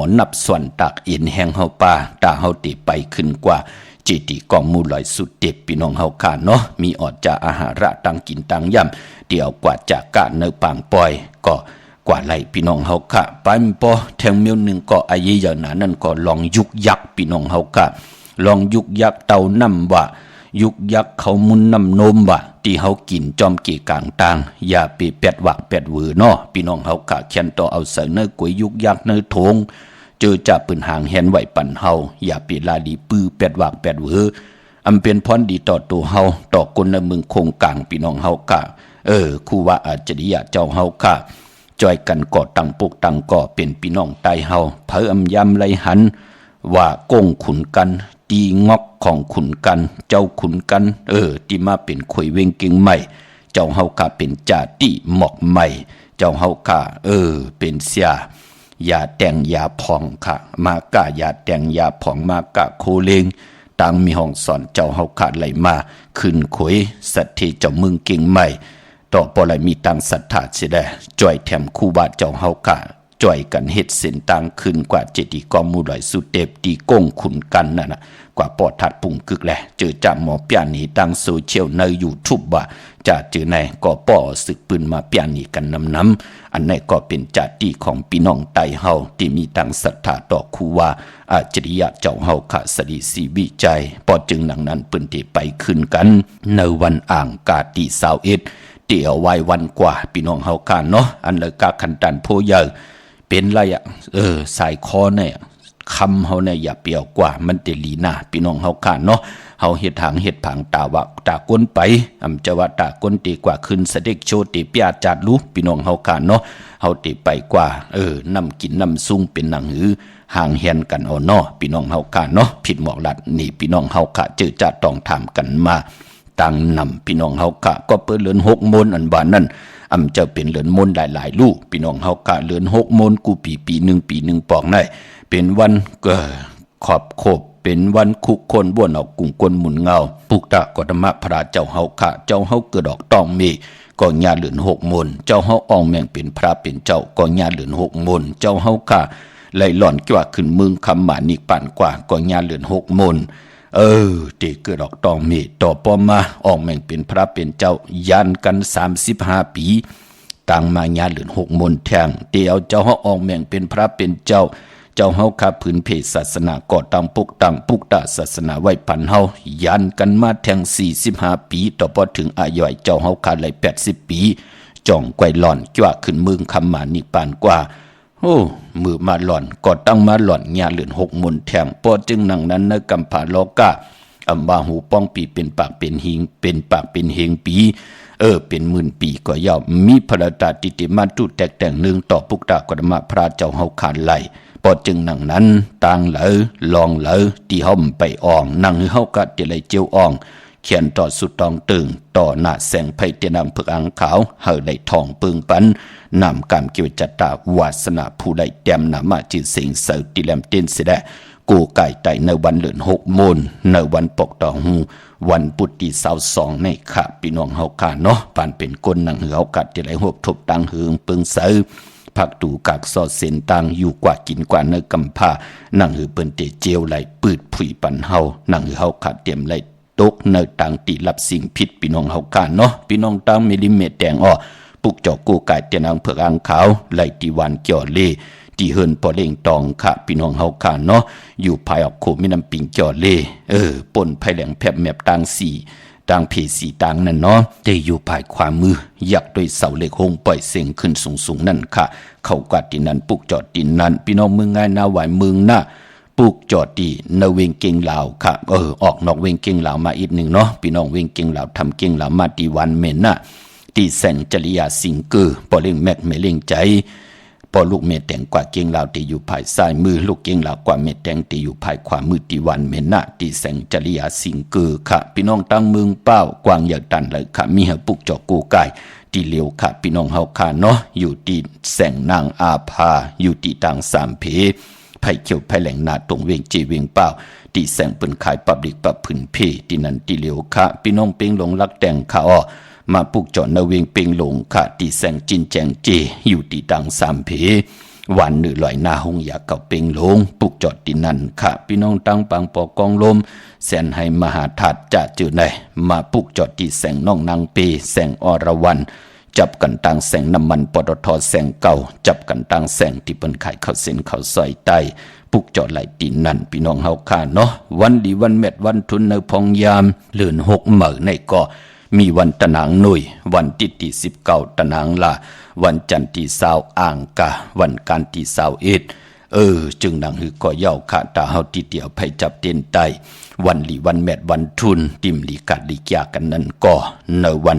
อนับส่วนตักเอ็นแหงเฮาป่าตาเฮาติไปขึ้นกว่าจิติกองมูลอยสุดเด็ดพี่น้องเฮาค่ะเนาะมีออดจากอาหาระตังกินตังย่ำเดี๋ยวกว่าจากกะเนอปางปล่อยก็กว่าไหลพี่น้องเฮาค่ะไปปอแทงเมียวหนึ่งก็อายุอย่างนั้นนั่นก็ลองยุกยักพี่น้องเฮาค่ะลองยุกยักเตาน้ำว่ายุกยักเขามุนน้ำนมว่าที่เฮากินจอมเกี่กลางต่างอย่าไปแปดวักแปดวือเนาะพี่น้องเฮาค่ะเขียนต่อเอาเสนอกวยยุกยักเนอทงเจอจับปืนหางแหนไหวปั่นเฮาอย่าไปลาดีปื้อแปดวักแปดวืออำเป็นพรดีต่อตัวเฮาต่อคนในเมืองคงกลางพี่น้องเฮาค่ะครูว่าอาจริยะเจ้าเฮาค่ะจอยกันก่อตั้งปกตั้งก่อเป็นพี่น้องไตเฮาเผออำยำไรหันว่าโก้งขุนกันตีงอกของขุนกันเจ้าขุนกันที่มาเป็นข่อยเวงเก่งใหม่เจ้าเฮาค่ะเป็นจาติหมอกใหม่เจ้าเฮาค่ะเป็นเสียยาแต่งยาผ่องค่ะมากะยาแต่งยาผ่องมากะโคเลงต่างมีห้องสอนเจ้าเฮาค่ะไหลมาขึ้นข่อยสัตถิเจ้ามึงเก่งใหม่ต่อปอไหลมีตังศรัทธาสิได้จ่อยแถมคู่บาเจ้าเฮาค่ะจ่อยกันเฮ็ดเส้นต่างขึ้นกว่าเจดีย์กอมูลอยสุเตปตีก้งขุนกันนั่นน่ะกว่าปอดทัดปุ่งกึกแหละเจอจ่าหมอเปียนีตั้งโซเชียลในYouTubeว่าจะเจอในก็ป้อศึกปืนมาเปียนีกันน้ำอันนี้ก็เป็นจาติของพี่น้องไตเฮาที่มีตังศรัทธาต่อครูว่าอาจริยะเจ้าเฮาค่ะสดีสีวิจัยปอจึงหนังนั้นปืนที่ไปขึ้นกันในวันอ่างกาติ21เดี๋ยวไว้วันกว่าพี่น้องเฮาค่ะเนาะอันเลยกาคันตันโพเยอะเป็นไรสายคอเนี่ยคำเฮาเนี่ยอย่าเปียวกว่ามันเตลีหน้าพี่น้องเฮาค่ะเนาะเฮาเฮ็ดหางเฮ็ดผังตาว่าตาก้นไปจะว่าตาก้นตีกว่าขึ้นเสด็จโชติเปียจัดรู้พี่น้องเฮาค่ะเนาะเฮาตีไปกว่าน้ำกินน้ำซุงเป็นหนังหือห่างแหนกันเอาเนาะพี่น้องเฮาค่ะเนาะผิดหมอกลัดนี่พี่น้องเฮาค่ะเจอจะต้องถามกันมาตั้งนำพี่น้องเฮาค่ะก็เปิ้นเลือน6มนอันบานนั้นจะเป็นเลือนมนหลายๆลูกพี่น้องเฮากะเลือน6มนกูปีหนึ่งปองได้เป็นวันขอบโคบเป็นวันคุกคนบ้วนออกกุ่งกลหมุนเงาปุกตะกตมะพระเจ้าเฮากะเจ้าเฮาเกิดดอกต้องมีก็ญาเลือน6มนเจ้าเฮาอองแมงเป็นพระเป็นเจ้าก็ญาเลือน6มนเจ้าเฮากะไหลหล่อนกว่าขึ้นมึงคำหมานิกปานกว่าก็ญาเลือน6มนตีเกิดดอกตองมีต่อปอมาออกแม่งเป็นพระเป็นเจ้ายันกัน35ปีต่างมาญาเหลือน6มนแทงเตียวเจ้าเฮาออกแม่งเป็นพระเป็นเจ้าเฮาขับผืนเพศศาสนาก่อตั้งปุกตะศาสนาไว้พันเฮายันกันมาแทง45ปีต่อพอถึงอายุเจ้าเฮาขาดไหล80ปีจ่องไกวหล่อนกว่าขึ้นมึงคำหมานิปานกว่ามือมาหล่อนก็ตั้งมาหล่อนญาเหลือน6มนแทงปอจึงหนังนั้นในกำผาโลกะบาหูป้องปีเป็นปากเป็นหิงเป็นปากเป็นเฮงปีเป็นหมื่นปีก็ยาวมีพระตาติติมาตุแตกแต่งหนึ่งต่อปุกตะกรมะพระเจ้าเฮาขาดไหลปอจึงหนังนั้นต่างเหลอลองเหลอที่เฮาไปอ่องนั่งเฮากะติไหลเจียวอ่องเขียนต่อสุดตองตึงต่อหน้าแสงไผเตนางเผือกอังขาวเฮาได้ทองปึงปันนำกามเกี่ยวจัตตาวาสนาผู้ใดแต้มนามาจิสิงเสาติแลมเต้นเสดะกูไก่ไตในวันเลือน6มนในวันปกต่อหูวันปุตติ22ในค่ะพี่น้องเฮาค่ะเนาะปานเป็นก้นหนังเฮากัดที่ไหลหบทบตังเฮืองปึงเสาผักตูกากซอเส้นตังอยู่กว่ากินกว่าเนกำพานั่งหือเปิ้นเตเจียวไหลปืดผุยปันเฮานั่งหือเฮาขาดเตรียมไหลตกเนต่างตีรับสิ่งผิดพี่น้องเฮาค่ะเนาะพี่น้องตั้งมิลลิเมตรแดงอ้อปุกเจ้ากูไก่เตนางเผือกอังขาวไหลตีวันเกี่ยวเล่ที่เฮินปอเล่งตองค่ะพี่น้องเฮาค่ะเนาะอยู่ภายออกโคมีน้ำปิงเกี่ยวเล่ป่นภายแหลงแผบแมบต่างสี่ต่างเพสีต่างนั่นเนาะได้อยู่ภายความมือยักด้วยเสาเหล็กหงปล่อยเสียงขึ้นสูงนั่นค่ะเข้ากาดินนั้นปุกจอดดินนั้นพี่น้องเมืองง่ายนาไหวเมืองหน้าปุกจอดดีนเวงเก่งลาวค่ะออกนอกเวงเก่งลาวมาอีกหนึ่งเนาะพี่น้องเวงเก่งลาวทำเก่งลาวมาตีวันเมนน่ะตีแสงจริยาสิงเกอร์ปอเล่งแม็กเมเล่งใจ พอลูกเมแตงกว่าเกียงลาวตีอยู่ภายซ้ายมือลูกเกียงลาวกว่าเมแตงตีอยู่ภายขวามือตีวันเมนะตีแสงจริยาสิงเกอค่ะพี่น้องตั้งเมืองเป้ากวางอยากดันเลยค่ะมีเหปุกจอกกูไก่ตีเหลียวค่ะพี่น้องเฮาค่ะเนาะอยู่ตีแสงนางอาภาอยู่ตีต่างสามเพไผ่เขียวไผ่แหลงนาตรงเวียงจีเวียงเป้าตีแสงเปิ้นขายปับดิกปับผืนเพตีนันตีเหลียวค่ะพี่น้องเป้งหลงรักแดงค่ะอ้อมาปลูกจอดนเวียงเปงหลงค่ะตีแสงจินแจงเจอยู่ตีดังสามเพวันหนึ่งลอยหน้าหงอยากเก่าเปงหลงปลูกจอดตีนันค่ะพี่น้องตั้งปังปอกองลมแสนให้มหาถาดจะจืดในมาปลูกจอดตีแสงน้องนางเปแสงอรวรรณจับกันตั้งแสงน้ำมันปตทแสงเก่าจับกันตั้งแสงที่เปิ้นขายข้าวเส้นข้าวซอยไตปลูกจอดไหลตีนันพี่น้องเฮาค่ะเนาะวันดีวันเม็ดวันทุนในพองยามเลื่อนหกเหม่อในก็มีวันตะนางหนุ่ยวันที่19ตะนางละวันจันทร์ที่20อ่างกะวันการที่21จึงดังหือก็เย้าค่ะตาเฮาติเดียวไผจับเต้นไตวันหลีวันแมดวันทุนติมหลีกัดหลีกยากันนั้นก็ในวัน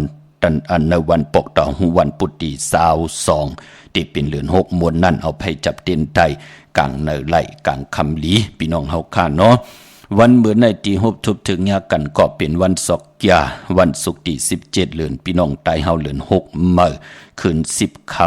ในวันปกต่อหูวันปุตติ22ที่เป็นเดือน6มวนนั่นเอาไผจับเต้นไตกลางในไล่กลางคำหลีพี่น้องเฮาค่ะเนาะวันเมื่อในตีหบทุบถึงยากันก็เป็นวันศกยาวันศุกร์ที่17เดือนพี่น้องตายเฮาเดือน6เมื่อคืน10ค่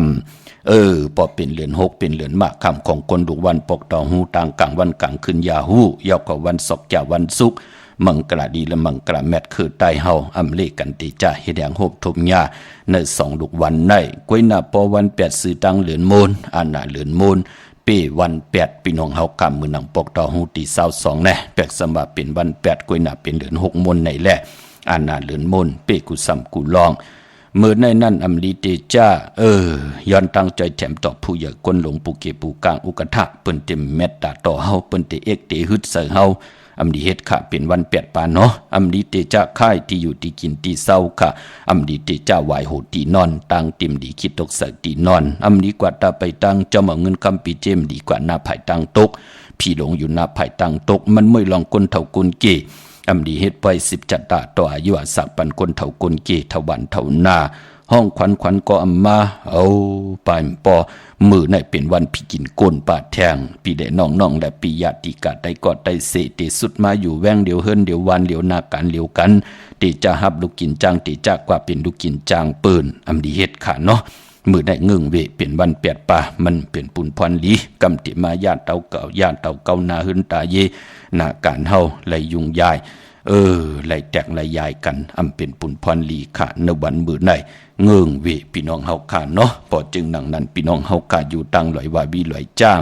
ำพอเป็นเดือน6เป็นเดือนมะค่ำของคนดุวันปกต่อหูต่างกลางวันกลางคืนยาหูยาวกว่าวันศกยาวันศุกร์มังกรดีและมังกรแมทคือตายเฮาอำเลกันติจ้าเฮ็ดแดงหบทุบยาใน2ลูกวันในกวยหน้าปอวัน8ซื้อตังเหลือนโมนอันน่ะเหลือนโมนปีวัน8พี่น้องเฮากำมือหนังปกต่อหูตี22แน่แปกสมบัติเป็นวัน8กวยหน้าเป็นเดือน6มนในแหละอันน่ะเหลือนมนเปกุซ้ำกุลองเมื่อในนั้นอำลีเตจ้าย้อนตั้งใจแถมต่อผู้ใหญ่คนหลงปูเกปูกลางอุกทะเปิ้นเต็มเมตตาต่อเฮาเปิ้นเตเอกเตฮึดใส่เฮาอำดีเฮ็ดค่ะเป็นวัน8ปาเนาะอำดีเตจ้าค่ายที่อยู่ที่กินที่เศร้าค่ะอำดีเตจ้าไหวโหตีนอนตั้งติมดีคิดตกใส่ตีนอนอำดีกว่าตาไปตั้งเจ้ามาเงินคำปีเจมดีกว่าหน้าไผ่ตั้งตกพี่หลงอยู่หน้าไผ่ตั้งตกมันไม่ลองคนเท่ากุนเกอำดีเฮ็ดไป10จัดตาต่ออายุอาศักปันคนเท่ากุนเกเท่าวันเท่าหน้าห้องขวัญก็อำมาเอาปานปอมือในเป็นวันพี่กินก้นปาดแทงพี่ได้น้องและปีญาติกาได้กอดได้เสติสุดมาอยู่แว่งเดี๋ยวเฮิรนเดี๋ยววันเดี๋ยวนาการเดี๋ยวกันติจะหับลูกกินจางติจากว่าเป็นลูกกินจางปืนอำดีเฮ็ดขาเนาะมือได้เงึ่งเวเป็นวัน8ป่ามันเป็นปุนพรลีกำติมาญาติเตาเก่าญาติเตาเก่านาหึนตาเยนาการเฮาไหลยุ่งยายไหลแตกไหลยายกันอำเป็นปุนพรลีค่ะในวันมือในเงื่งเวพี่น้องเฮาค่ะเนาะพอจึงดังนั้นพี่น้องเฮาค่ะอยู่ตั้งหลอยวาบีหลอยจ้าง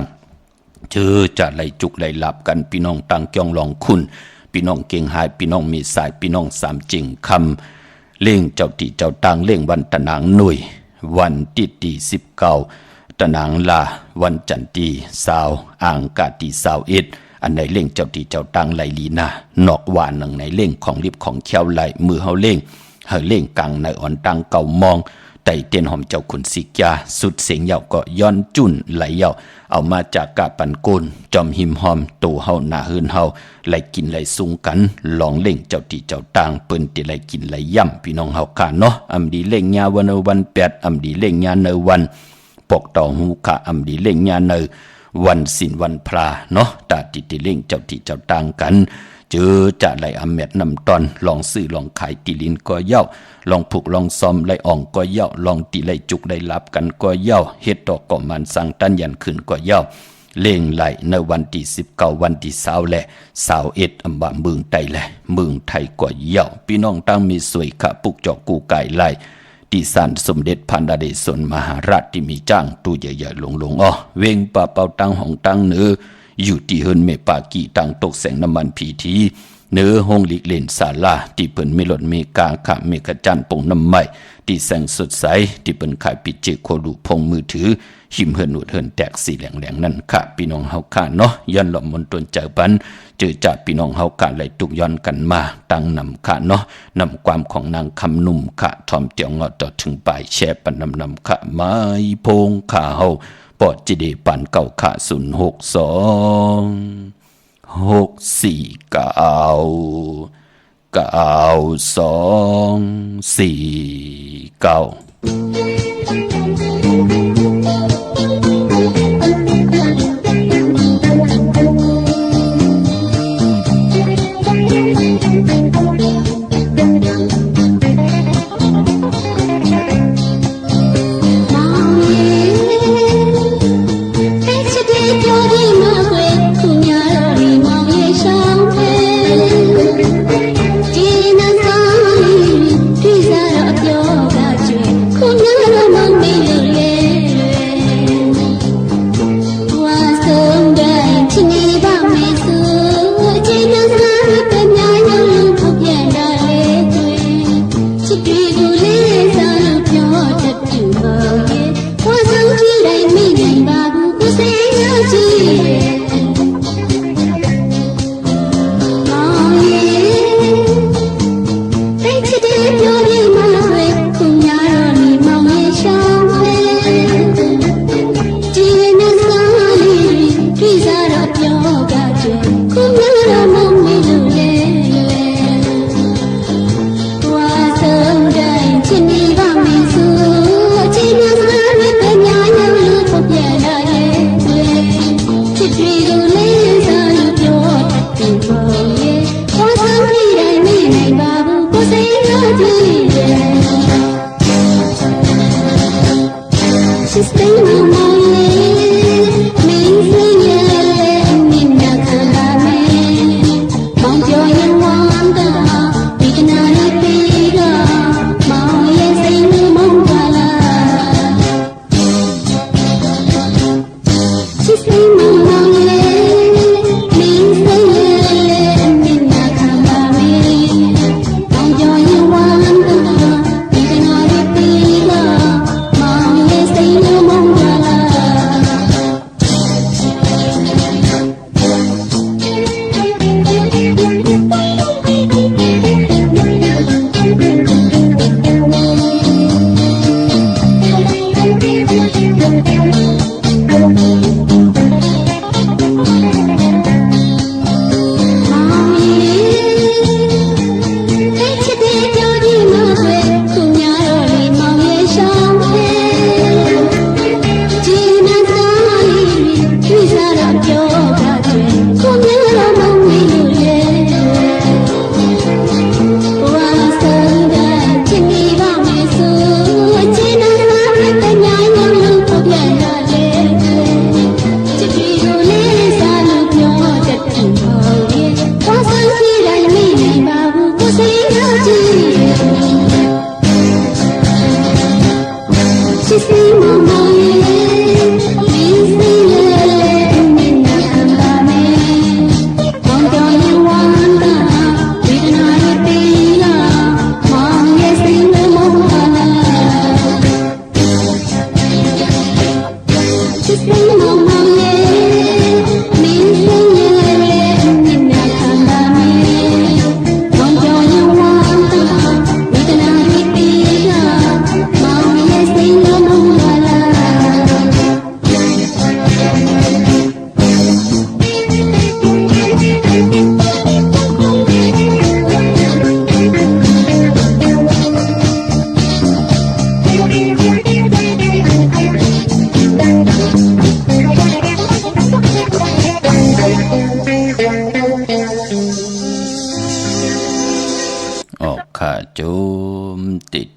จะไหลจุกไหลหลับกันพี่น้องตั้งจ้องลองคุณพี่น้องเก่งหายพี่น้องมีสายพี่น้องสามจริงคำเล่งเจ้าตีเจ้าตังเล่งวันตะนางหน่วยวันที่19ตะนางลาวันจันที20อ่างกาตี21อันไหนเล่งเจ้าตีเจ้าตังไหลลีนานอกวานหนังไหนเล่งของลิบของเขียวไหลมือเฮาเล่งเฮาเล่งกังในอ่อนตังเก่ามองไต่เตียนหอมเจ้าขุนสิกยาสุดเสียงเหยาก็ย้อนจุ่นไหลเหยาเอามาจากกะปันโกนจอมหิมหอมตูเฮาหน้าหืนเฮาไหลกินไหลซุงกันลองเล่งเจ้าตีเจ้าตางเปิ้นติไหลกินไหลย่ำพี่น้องเฮาค่ะเนาะอำดีเล่งยาวันวัน8อำดีเล่งยาในวันปกต่อหูค่ะอำดีเล่งยาในวันศีลวันพระเนาะตาติเล่งเจ้าตีเจ้าตางกันจะไหลอเม็ดนำตอนลองซื้อลองขายตีลินก็เย่าลองผูกลองซอมไหลอ่องก็เย่าลองตีไหลจุกไหลลับกันก็เย่าเฮ็ดดอกก็มันสั่งตันยันขึ้นก็เย่าเล่งไหลในวันที่19วันที่20และ21อำบะเมืองไทยแหละเมืองไทยก็เย่าพี่น้องตั้งมีสวยค่ะปุกจอกกูไก่ไหลที่ศาลสมเด็จพันดาเดชมหาราชที่มีจ้างตู้ใหญ่ๆหลงๆเวงป่าเป่าตั้งห้องตั้งเนื้ออยู่ที่เฮิรนเมปากีตังตกแสงน้ำมันพีทีเนื้อห้องลิกเลนศาลาที่เปิ้นเมลดเมกาขะเมกจันปงน้ำไม้ที่แสงสดใสที่เปิ้นขายปิดเจโคดูพงมือถือหิมเฮิรนหนุดเฮิรนแตกสีแหลงๆนั่นค่ะพี่น้องเฮาค่ะเนาะย้อนหล่อมนตนเจอปันจัดพี่น้องเฮาค่ะไหลตุกย้อนกันมาตั้งนำค่ะเนาะนำความของนางคำนุ่มค่ะทอมเตียวงอต่อถึงปลายแช่ปันนำค่ะไม้พงค่ะเฮาปอดจิเดปันเก่าขา062 649 9249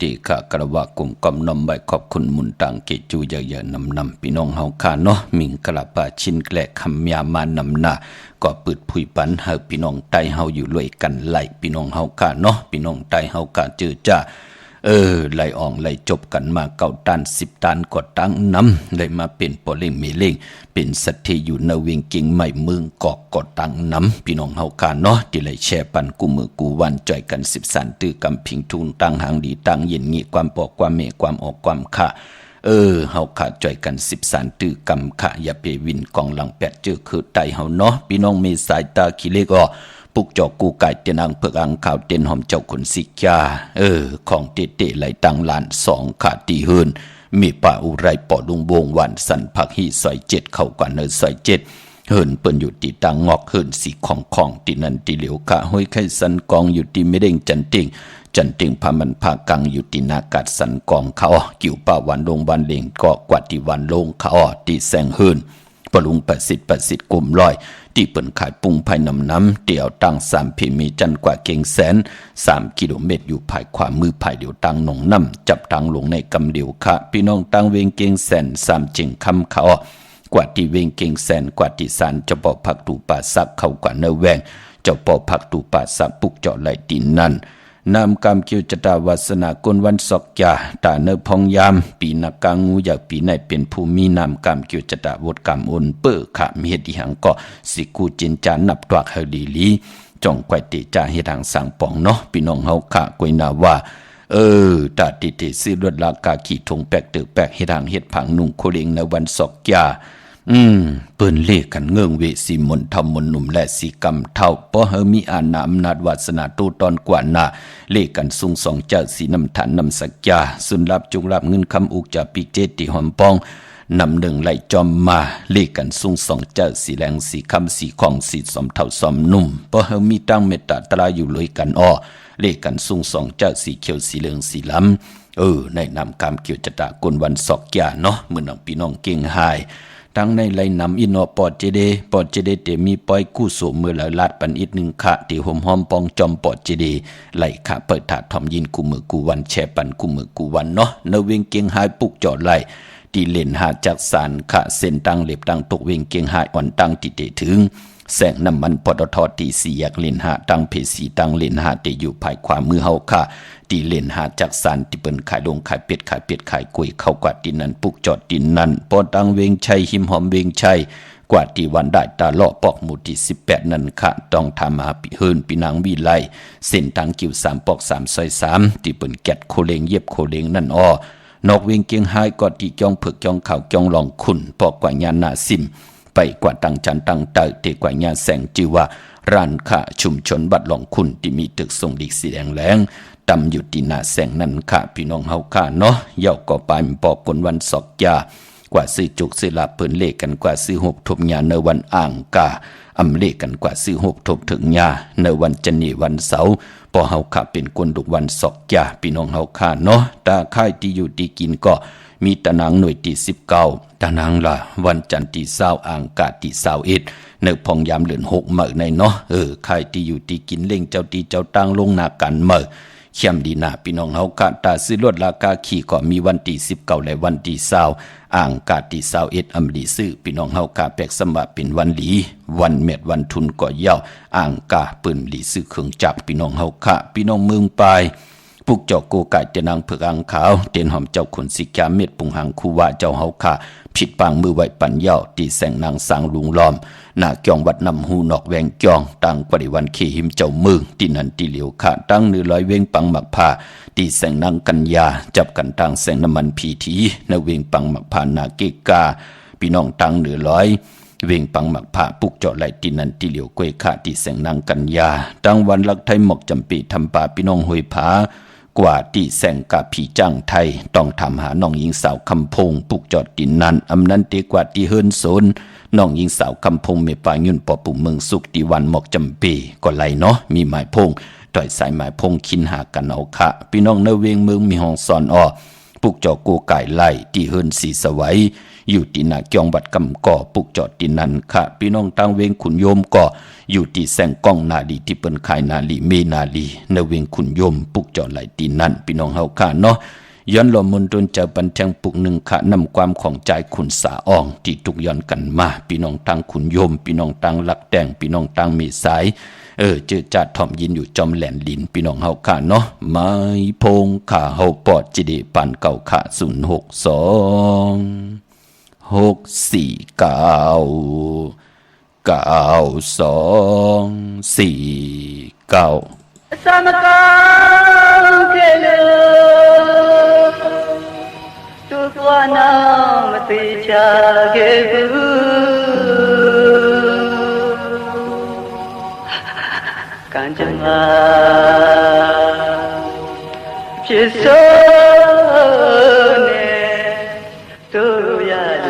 ติขะกระวะกุมกำนำใบขอบคุณมุนตังเกจูเยอะๆนำพี่น้องเฮาค่ะเนาะมิงกระปาชินแกละคำยามานำหน้าก็ปืดผุยปันเฮาพี่น้องไตเฮาอยู่รวยกันไหลพี่น้องเฮาค่ะเนาะพี่น้องไตเฮาค่ะเจอจ้าไหลอ่องไหลจบกันมา9 ตัน10 ตันก็ตั้งนำเลยมาเป็นปอเล่งเมเล่งเป็นสัตว์ที่อยู่ในเวียงกิงใหม่เมืองกอกก็ตั้งนำพี่น้องเฮาค่ะเนาะที่เลยแชร์ปันกูมือกูวันจ่อยกัน10 สันตื้อกำพิงทุนตั้งหางดีตั้งเย็นงี้ความปอกความเมความออกความค่ะเฮาขาจ่อยกัน10 สันตื้อกำค่ะอย่าไปวินกองหลังแปดเจอคือไตเฮาเนาะพี่น้องมีสายตาขี้เล็กก็ปุกจอกกูไก่เตียนอังเพิกอังข่าวเตียนหอมเจ้าขุนสิกาของเตะไหลตังลาน2ขาตีหืนมีป่าอุไรปอดุงบงวันสันผักฮีซอย7เข้ากันเนอซอย7เฮินเปิ้นอยู่ตีตังงอกเฮินสีของตีนันตีเหลียวกะห้อยไข่สันกองอยู่ตีไม่เด้งจันติงพามันพากังอยู่ตีนากาศสันกองเขากิ่วป่าวันลงวันเลงก็กว่าตีวันลงเขาตีแสงเฮินปลุงประสิทธิ์กลุ่มลอยตี ที่เปิ่นขายปุงภายน้ำเดี่ยวตั้ง3เพมีจันกว่าเก่งแสน3กิโลเมตรอยู่ภายขวามือภายเดียวตั้งหนองน้ำจับตั้งลงในกำเดียวค่ะพี่น้องตั้งเวงเก่งแสน3จิงคำเขากว่าที่เวงเก่งแสนกว่าที่สารเจ้าป่อผักตูป่าสักเข้ากว่าเนแวงเจ้าป่อผักตูป่าสักปุกเจาะไหลดินนั่นนำกำเกี่ยวจตาวาสนากลวันศอกยาตาเนพองยามปีนักกางูอยากปีไหนเป็นผู้มีนำกำเกี่ยวจตาวดกำอนเปื้อขะมีเหตุหังก็สิกูจินจานนับตวักเฮลีลีจ่องไกวเตจาเหตุหังสังปองเนาะพี่น้องเฮาขะกวยนาว่าตาติเตซื้อรถลากาขี่ทงแปกเตือแปกเหตุหังเหตุผังนุ่งโคเลงในวันศอกยาเปิ้นเลกันเงื่องเวสีมนทำมนหนุ่มและสีกำเท่าเพราะเฮามีอาณาอำนาจวาสนาตูตอนกว่านาเลกันสุงสองเจ้าสีน้ำฐานน้ำสักยาสุนรับจุงรับเงินคำอุกจากปีเจติหอมปองนำหนึ่งไหลจอมมาเลกันสุงสองเจ้าสีแรงสีคำสีของสีสมเท่าสมนุ่มเพราะเฮามีตั้งเมตตาตราอยู่เลยกันเลกันสุงสองเจ้าสีเขียวสีเหลืองสีล้ำในนำกรรมเกี่ยวจตากลวันศอกยาเนาะเหมือนน้องพี่น้องเก่งหายทั้งในไหลนำอินอปอดเจเดเตมีปอยกู้สูเมื่อละลาดปันอีกหนึ่งขะที่ห่มหอมปองจอมปอดเจเดไหลขะเปิดถาดทอมยินกูมือกูวันแช่ปันกูมือกูวันเนาะเนเวงเกียงหายปุกจอดไหลที่เล่นหาจากสารขะเส้นตังเล็บตังตกเวงเกียงหายอ่อนตังติเตถึงแสงน้ำมันปตทตีสีอยากเล่นหาตังเพสีตังเล่นหาเตอยู่ภายขวามือเฮาค่ะตีเล่นหาจากสารที่เปิ้นขายลงขายเป็ดขายกล้วยเข้ากว่าดินนั้นปุกจอดดินนั้นปอตังเวงชัยหิมหอมเวงชัยกว่าที่วันได้ตาเลาะปอกหมู่ที่18นั่นค่ะต้องทำหาปิเฮินปีนางวิไลเส้นตังกิ้ว3ปอก3ซอย3ที่เปิ้นแกดโคเลงเย็บโคเลงนั่นนอกเวงเกียงหายกอดที่จ้องผึกจ้องข่าวจ้องลองขุนปอกกว่าญาณาซิมไปกว่าตังจันตังเตเตกว่าญาแสงจือว่าร้านค้าชุมชนบัดหลองคุณที่มีตึกทรงดิกสีแดงตำอยู่ที่หน้าแสงนั่นค่ะพี่น้องเฮาค่ะเนาะเย่าก็ไปปอกคนวันศอกยากว่าซื้อจุกซื้อลาเปิ้นเลขกันกว่าซื้อหกทบญาในวันอ่างกาอำเลขกันกว่าซื้อหกทบถึงญาในวันจันนีวันเสาร์พอเฮาค่ะเป็นคนดุกวันศอกยาพี่น้องเฮาค่ะเนาะตาค่ายที่อยู่ที่กินก็มีตะนางหน่วยที่19ตะนางละวันจันทร์ที่20อ่างกาที่21เนึกพองยามเหลือน6มื้อในเนาะค่ายที่อยู่ที่กินเล่งเจ้าที่เจ้าตังลงหน้ากันมื้อเข้มดีนาพี่น้องเฮากะตาซื้อรถราคาขี่ก็มีวันที่19และวันที่20อ่างกาที่21อำลีซื้อพี่น้องเฮากะแปลกสมบัติเป็นวันหลีวันเม็ดวันทุนก็ยาวอ่างกาปืนหลีซื้อเครื่องจักรพี่น้องเฮากะพี่น้องเมืองปายปุกเจ้าโกไก่เตนางเผือกอ่างขาวเตนหอมเจ้าขนสิกาเม็ดปุงหังคูว่าเจ้าเฮาค่ะผิดปางมือไหวปัญญาตีแสงนางสางลุงล้อมหน้าเกียงวัดนำหูนอกแวงเกียงตั้งปริวันขีหิมเจ้าเมืองที่นันตีเหลียวขาตั้งเนื้อลอยเวงปังหมักผ้าตีแสงนางกัญญาจับกันตั้งแสงน้ำมันพีทีในเวงปังหมักผ้านาเกกาพี่น้องตั้งเนื้อลอยเวงปังหมักผ้าปุกเจาะไหลตีนันตีเหลียวกวยขาตีแสงนางกัญญาตั้งวันลักไทยหมอกจำปีทำป่าพี่น้องหวยผากว่าที่แสงกาผีจ้างไทยต้องทำหาน้องหญิงสาวคำพงปุกจอดดินนั้นอำนั้นเตกว่าที่เฮิรนโซนน้องหญิงสาวคำพงเมปายุ่นปอปุ่มเมืองสุขที่วันหมอกจำปีก็ไหลเนาะมีหมายพงต่อยสายหมายพงคินหากันเอาค่ะพี่น้องเนเวงเมืองมีห้องสอนปุกจอกูไก่ไล่ที่เฮิรนสีสวัยอยู่ที่หน้าเกียงบัดกำก่อปุกจอดดินนั้นค่ะพี่น้องตั้งเวงขุนโยมก็อยู่ที่แสงก้องนาลีที่เปิ้นขายนาลีเมนาลีในเวงขุนโยมปุกจอดไหลตีนั่นพี่น้องเฮาค่ะเนาะย้อนลมมนตนเจ้าบันแทงปุกหนึ่งค่ะนำความของใจขุนสาอ่องที่ทุกย้อนกันมาพี่น้องตั้งขุนโยมพี่น้องตั้งลักแดงพี่น้องตั้งเมสายเจอจัดถ่อมยินอยู่จอมแหลนลินพี่น้องเฮาค่ะเนาะไม้พงข่าเฮาปอดจิเดปันเก่าค่ะ0624649สมกาเกลตุกวานามติชาเกบุกันจมาพิโสเนตุยาเด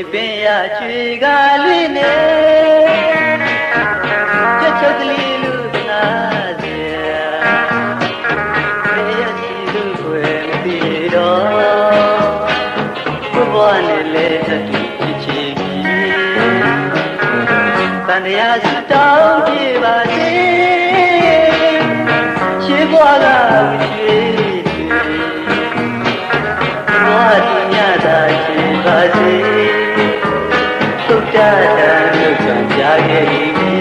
เป็นยาช่วยกาลีเน่จะชัดลีลุนาเจีย ဘွားနဲ့လဲအတူဖြစ်ချင်တန်တရားစတောင်းပြပါစေရှင်းဘွားကဝိရွှေဘွားသူညတာချင်ပါစေသုတ္တတံလို့ကြံကြခဲ့ပြီ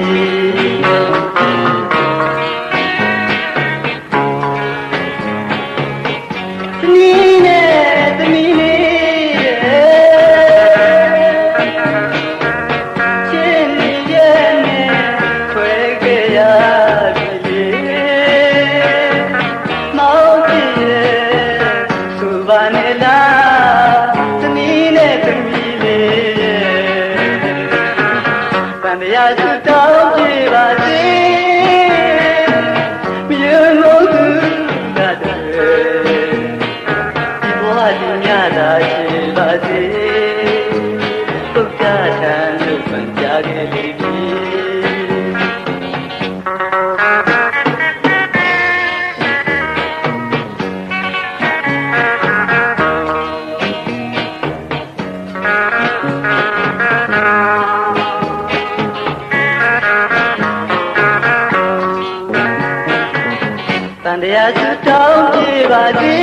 တရားစတောင်းပြပါစေ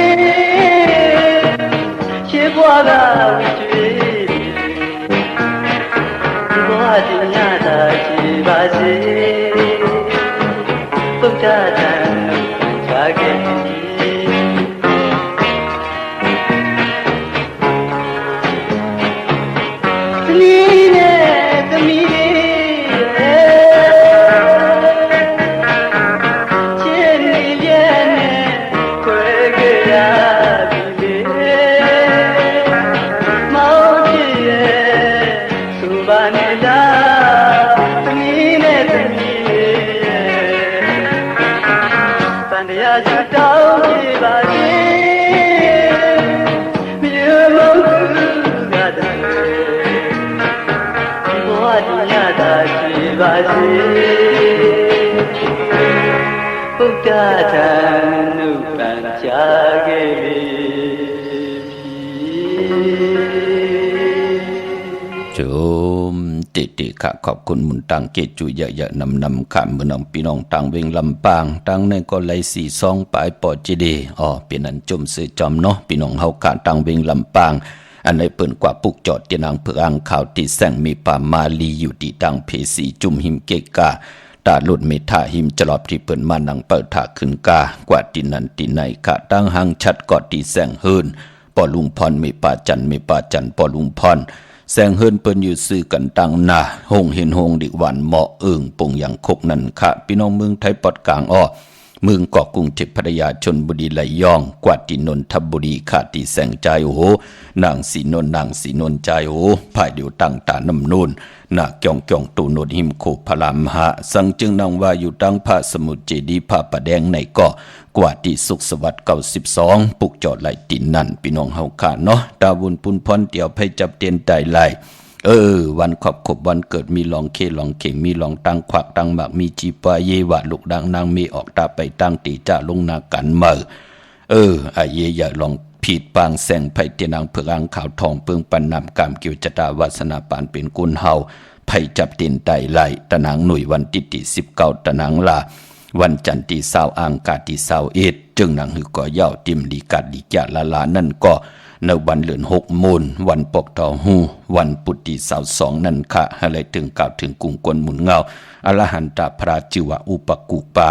ရှင်းဘွားကဝိကျွေးဒီဘွားတင်ညတာကြည်ပါစေသုတ္တတံချာခဲ့ပုဒ္ဒထံနုပံချာခဲ့ပြီจุมติค่ะขอบคุณมุนตังเกจุเยอะๆนำข้ามมือน้องพี่น้องตังเวงลำปางตังในก็ไหลสีซองปลายปอจีดีเป็นอันจมซื้อจอมเนาะพี่น้องเฮาขาตังเวงลำปางอันในเปิ่นกว่าปุกจอดเตียนางเพื่ออ่างข่าวที่แสงมีป่ามาลีอยู่ที่ตังเพสีจุมหิมเกกาตาหลุดเมธาหิมจลอบที่เปิ่นมานังเปิดถาขึ้นกากว่าที่นั่นที่ไหนขาตังหังชัดกอดที่แสงเฮินปอลุงพรมีป่าจันปอลุงพรแสงเฮินเปิ้นอยู่ซื้อกันตังนาหงเห็นหงดิหวานเหมาะปงอย่างคกนั่นค่ะพี่น้องเมืองไทยปอดกลางเมืองเกาะกรุงเทพพัทยาชลบุรีไหลยองกวาดที่นนทบุรีขาดที่แสงใจนางสีนนใจภายเดียวตั้งตาน้ำนูนนาเกี่ยงตูนนหิมโคพลามหาสังจึงนางว่าอยู่ตั้งพระสมุทรเจดีย์พระประแดงในเกาะกว่าที่สุขสวัสดิ์92ปุกจอดไหลตินนั่นพี่น้องเฮาขาเนาะดาวุนปุนพรเตียวไผจับเตียนไตไหลวันขอบวันเกิดมีลองเข่งมีลองตั้งควักตั้งหมากมีจีปาเยวะลูกดังนางมีออกตาไปตั้งตีจ่าลงนากันเมื่ออาเยอย่าลองผิดปางแสงไผเตียนางเพื่ออ่างขาวทองเปิงปันนำกามเกี่ยวจตาวาสนาปานเป็นกุลเฮาไผจับเตียนไตไหลตะนางหน่วยวันที่19ตะนางลาวันจันทร์ที่20อังคารที่21จึงนางหือก่อย่าวติมลีกัดลีกะละลานั่นก็ในวันเดือน6มูลวันปกตอหูวันปุตติ22นั่นค่ะอะไรถึงกล่าวถึงกุงกลหมุนเงาอรหันตพระจิวะอุปกุปา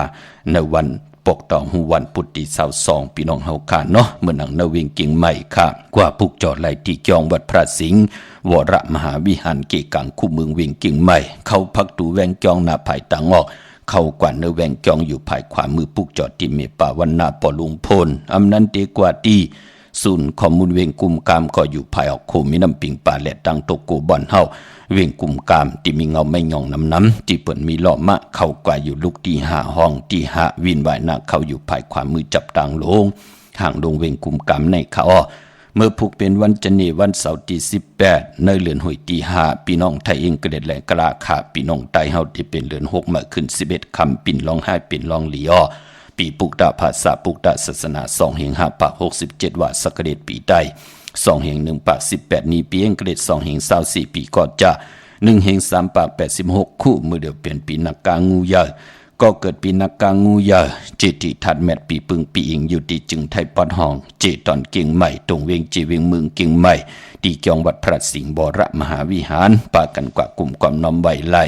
ในวันปกตอหูวันปุตติ22พี่น้องเฮาค่ะเนาะเมื่อนังนเวงกิ่งใหม่ค่ะกว่าปุกจอดไหลที่จองวัดพระสิงห์วรมหาวิหารเกกังคู่เมืองเวงกิ่งใหม่เข้าพักตูแวงจองหน้าภายต่างออกเข้ากว่าเนแวงจองอยู่ภายขวามือปุกจอดที่เมป่าวันนาปอลุงพลอำนั้นเตกว่าที่ศูนย์ข้อมูลเวงกุมกามก็อยู่ภายออกโคมีน้ำปิงป่าและดังโตโกบอนเฮาเวงกุมกามที่มีเงาไม่ยองน้ำที่เปิ่นมีล้อมะเข้ากว่าอยู่ลูกที่5ห้องที่5วินไหวนาเข้าอยู่ภายขวามือจับต่างโลงห่างลงเวงกุมกามในเขาเมื่อผูกเป็นวันจันทร์วันเสาร์ที่18ในเดือนหอยที่5พี่น้องไทยเองกระเด็ดแหลกระขาพี่น้องไตเฮาที่เป็นเดือน6มาขึ้น11คำปิ่นร้องไห้ปิ่นร้องหลีปีปุกดาภาษาปุกดาศาสนา2 เฮง 5 ปาก 67 ว่าสักเดชปีใด 2/1/18นี้ปีอังกฤษ2/24ปีก็จะ1/3/86คู่มือเดียวเปลี่ยนปีนักกางูยาก็เกิดปีนักกางูยาเจติทัดแมดปีปึงปีอิงอยู่ที่จึงไทยปอดห้องเจตอนเก่งใหม่ตรงเวงจีเวงเมืองเก่งใหม่ที่จองวัดพระสิงห์บรมหาวิหารปากันกว่ากลุ่มความน้อมไหวไล่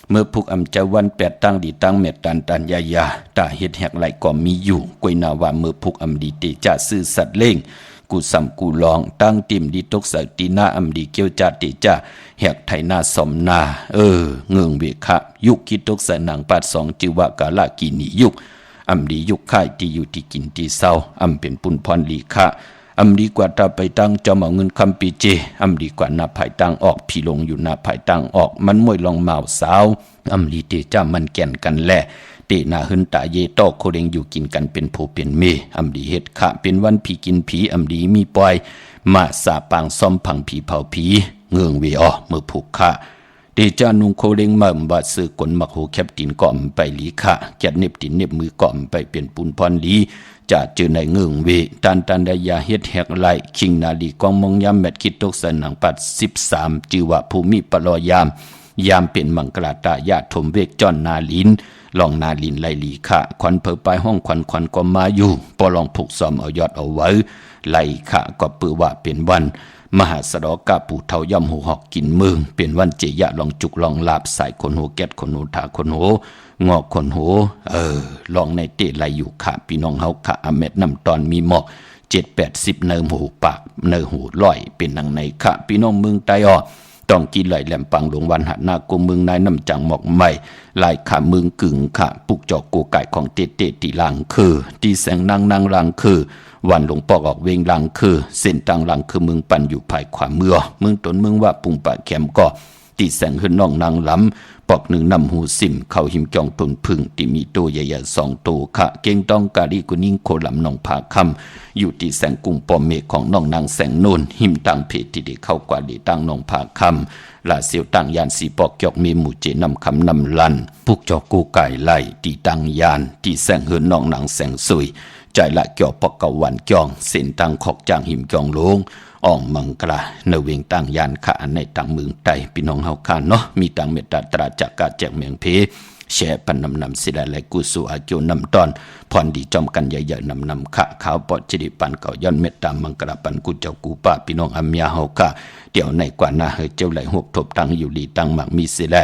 เมื่อพุกอำจะวัน8ตั้งดีตั้งเมตตันตันยาตาเฮ็ดแหกไหลก็มีอยู่กวยนาวาเมื่อพุกอำดีเตจะซื่อสัตว์เล่งกูซ้ำกูลองตั้งติมดีตกสตินาอำดีเกียวจาเตจะแหกไทยนาสมนาเงืองเวคะยุคคิดตกสนังปัด2จิวะกาลากินียุคอำดียุคค่ายที่อยู่ที่กินที่เศร้าอำเป็นปุนพรลีคะอำดีกว่าตาไปตั้งจอมเอาเงินคำปีเจอำดีกว่าหน้าภายตั้งออกพี่ลงอยู่หน้าภายตั้งออกมันมวยลองเมาสาวอำดีเตจ้ามันแก่นกันแลเตนาหึนตาเยตอกโคเรงอยู่กินกันเป็นโผเป็นเมอำดีเฮ็ดขะเป็นวันผีกินผีอำดีมีปล่อยมาสาปางซ่อมผังผีเผาผีเงืองเวอเมื่อผูกขะเดจานุงโคเรงมั่มบาซื้อกลมักโหแคบตินก่อมไปลีขะแกดเน็บตินเน็บมือก่อมไปเป็นปุนพรลีจะเจอในเงืองเวตันได้ยาเฮ็ดแหกไหลคิงนาลีกองมองยามแมดคิดตกสนังปัด13จือว่าภูมิปลอยามเป็นมังกลาตายาถมเวกจอนนาลินลองนาลินไลลีขะควันเพอไปห้องควันก็มาอยู่ปอลองผูกซ้อมเอายอดเอาไว้ไลขะก็ปือว่าเป็นวันมหาสดกาปู่เทาย่อมหูหอกกินเมืองเป็นวันเจยะลองจุกลองลาบสายคนโหแก๊ดคนโหทาคนโหงอกคนโหลองในเตไหลอยู่ขะพี่น้องเฮาขะอเม็ดน้ำตอนมีหมอก7-80เนิมหูปากเนอหูลอยเป็นนังในขะพี่น้องเมืองไตอ้อต้องกินไหลแหลมปังหลวงวันหัดนากุมเมืองนายน้ำจังหมอกใหม่ลายขาเมืองกึ่งขะปุกจอกโกไก่ของเตตีลังคือตีแสงนางลังคือวันหลวงปอกออกเวงลังคือเส้นตังลังคือเมืองปันอยู่ภายขวาเมืองตนเมืองว่าปุงปะแคมก็ตีแสงขึ้นน้องนางล้ำปอกหนึ่งนำหูสิมเข้าหิมจองตนพึ่งที่มีตัวใหญ่ๆ2ตัวขะเก่งต้องกาลีกุนิ่งโคลำน้องผาคำอยู่ที่แสงกุ้งปอมเมฆของน้องนางแสงโนนหิมตังเพจที่ได้เข้ากว่าดีตั้งน้องผาคำลาเสียวตังยานสีปอกจอกมีหมู่เจนำคำนำลันพุกจอกกูไก่ไล่ตีตังยานที่แสงเหินน้องนางแสงสุยใจละเกี่ยวปอกกวันจองเส้นตังขอกจางหิมจองลงอ่องมังกลาเนเวงตังยานขาในตังเมืองไตพี่น้องเฮาคานเนาะมีตังเมตตาตราจักกะแจกเมืองเพแช่ปันนำสิได้และกุสุอาจุนำตอนพรดีจอมกันใหญ่ๆนำขะขาวปอดจิริปันเก่าย้อนเมตตามังกลาปันกุเจ้ากูป้าพี่น้องอัมยาเฮาคะเดี๋ยวในกว่านาเฮเจ้าไหลหกทบตังอยู่ลีตังหมักมีสิแล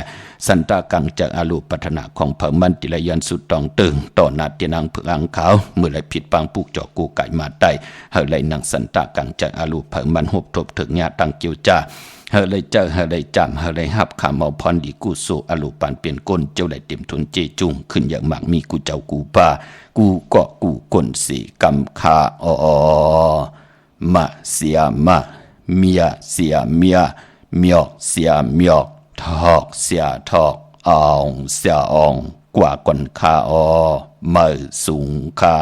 สันตากังจากอาลูปัฒนาของเผ่ามันติลยันสุดตองตึงต่อนาเตียนางเผืองขาวเมื่อไหลผิดปังปุกจอกกูไก่มาไตเฮไหลนางสันตากังจากอาลูเผ่ามันหกทบถึงญาตังเกียวจ้าเฮเลยเจอเฮเลยจำเฮเลยฮับขาเมาพรดีกูโซอาลูปันเปลี่ยนก้นเจ้าได้เต็มทุนเจจุงขึ้นอย่างมากมีกูเจ้ากูป้ากูเกาะกูก้นสีกำคามาเสียมาเมียเสียเมียเมียเสียเมียทอกเสียทอกอ่องเสียอ่องกว่าก่อนคาไม่สูงคา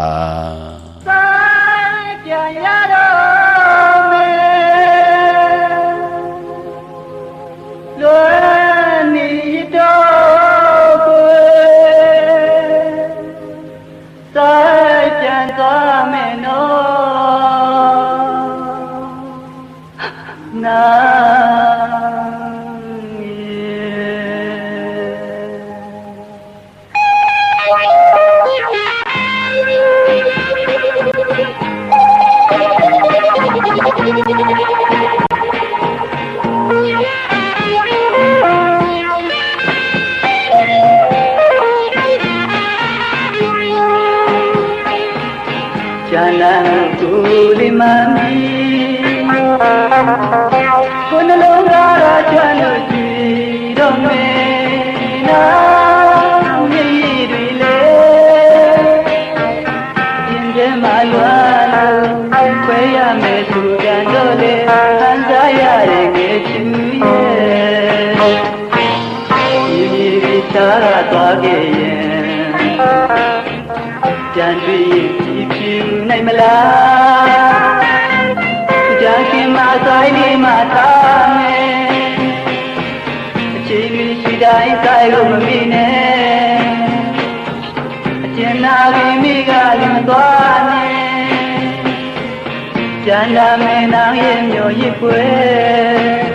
จ န္တာမင်းသားရဲ့မျိုးရစ်ွယ်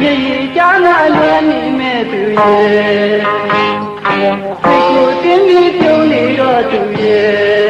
မြေကြီးကြားနာလွယ်နေမဲ့သူရဲ့စိတ်ကိုတင်းပြီးပြုံးနေတော့သူရဲ့